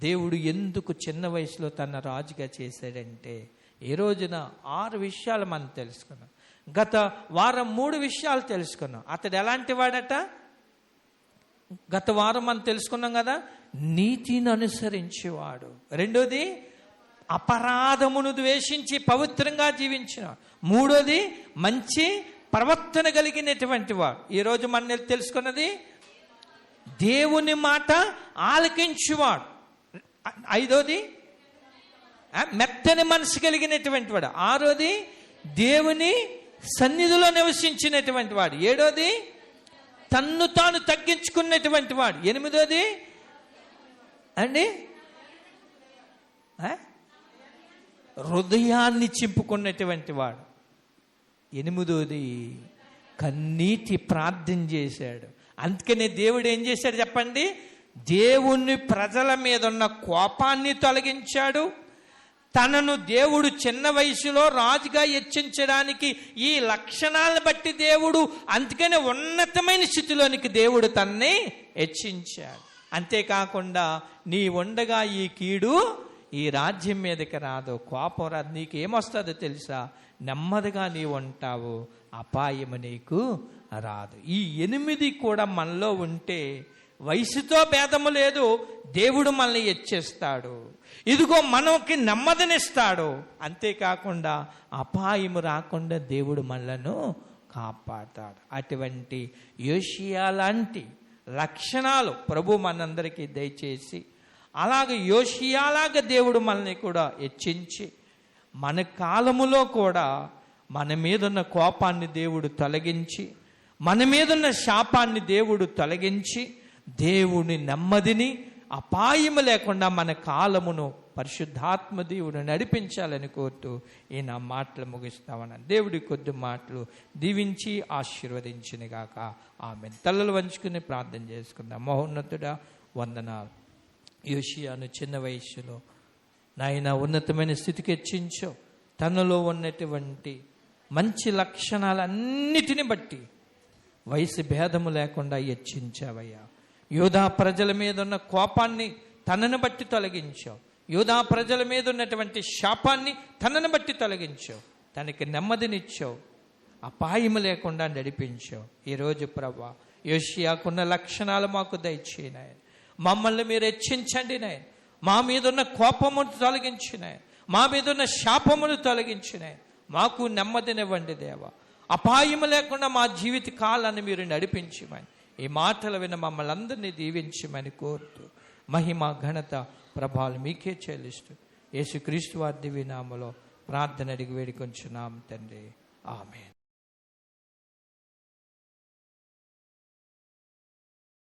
దేవుడు ఎందుకు చిన్న వయసులో తన రాజుగా చేశాడంటే, ఈ రోజున 6 విషయాలు మనం తెలుసుకున్నాం. గత వారం 3 విషయాలు తెలుసుకున్నాం. అతడు ఎలాంటి వాడట? గత వారం మనం తెలుసుకున్నాం కదా, నీతిని అనుసరించేవాడు. రెండోది, అపరాధమును ద్వేషించి పవిత్రంగా జీవించిన. మూడోది, మంచి ప్రవర్తన కలిగినటువంటి వాడు. ఈరోజు మనం తెలుసుకున్నది, దేవుని మాట ఆలకించువాడు. ఐదోది, మెత్తని మనసు కలిగినటువంటి వాడు. ఆరోది, దేవుని సన్నిధిలో నివసించినటువంటి వాడు. ఏడోది, తన్ను తాను తగ్గించుకున్నటువంటి వాడు. ఎనిమిదోది అండి, హృదయాన్ని చింపుకున్నటువంటి వాడు. ఎనిమిదోది, కన్నీటి ప్రార్థన చేశాడు. అందుకనే దేవుడు ఏం చేశాడు చెప్పండి? దేవుని ప్రజల మీద ఉన్న కోపాన్ని తొలగించాడు. తనను దేవుడు చిన్న వయసులో రాజుగా హెచ్చించడానికి ఈ లక్షణాలను బట్టి దేవుడు, అందుకనే ఉన్నతమైన స్థితిలోనికి దేవుడు తనని హెచ్చించాడు. అంతేకాకుండా నీ ఉండగా ఈ కీడు ఈ రాజ్యం మీదకి రాదు, కోపం రాదు. నీకేమొస్తుందో తెలుసా? నెమ్మదిగా నీవు ఉంటావు, అపాయము నీకు రాదు. ఈ 8 కూడా మనలో ఉంటే వయసుతో భేదము లేదు, దేవుడు మనల్ని హెచ్చిస్తాడు. ఇదిగో మనకి నెమ్మదినిస్తాడు. అంతేకాకుండా అపాయము రాకుండా దేవుడు మనలను కాపాడతాడు. అటువంటి యోషియా లాంటి లక్షణాలు ప్రభు మనందరికీ దయచేసి, అలాగే యోషియాలాగా దేవుడు మనల్ని కూడా హెచ్చించి, మన కాలములో కూడా మన మీదున్న కోపాన్ని దేవుడు తొలగించి, మన మీదున్న శాపాన్ని దేవుడు తొలగించి, దేవుని నెమ్మదిని, అపాయము లేకుండా మన కాలమును పరిశుద్ధాత్మ దేవుడు నడిపించాలని కోరుతూ ఈ నా మాటలు ముగిస్తామన్నాను. దేవుడి కొద్ది మాటలు దీవించి ఆశీర్వదించినగాక. ఆమేన్. తలలు వంచుకుని ప్రార్థన చేసుకుందాం. మహోన్నతుడా, వందనాలు. యోషియాను చిన్న వయస్సులో నాయన ఉన్నతమైన స్థితికి హెచ్చించో. తనలో ఉన్నటువంటి మంచి లక్షణాలన్నిటిని బట్టి వయసు భేదము లేకుండా హెచ్చించావయ్యా. యోధా ప్రజల మీద ఉన్న కోపాన్ని తనను బట్టి తొలగించావు. యోధా ప్రజల మీద ఉన్నటువంటి శాపాన్ని తనను బట్టి తొలగించావు. తనకి నెమ్మదినిచ్చావు, అపాయము లేకుండా నడిపించావు. ఈరోజు ప్రభువా, యోషియాకున్న లక్షణాలు మాకు దయచేయనాయన. మమ్మల్ని మీరు హెచ్చించండి నాయన. మా మీద ఉన్న కోపమును తొలగించినాయి, మా మీద ఉన్న శాపమును తొలగించినాయి. మాకు నెమ్మదినివ్వండి దేవా. అపాయము లేకుండా మా జీవిత కాలాన్ని మీరు నడిపించమని, ఈ మాటలు విన్న మమ్మల్ని అందరినీ దీవించమని కోరుతూ, మహిమ ఘనత ప్రభావాలు మీకే చెల్లిస్తూ యేసుక్రీస్తు వారి దివ్య నామములో ప్రార్థన అడిగి వేడుకొంచున్నాం తండ్రి. ఆమేన్.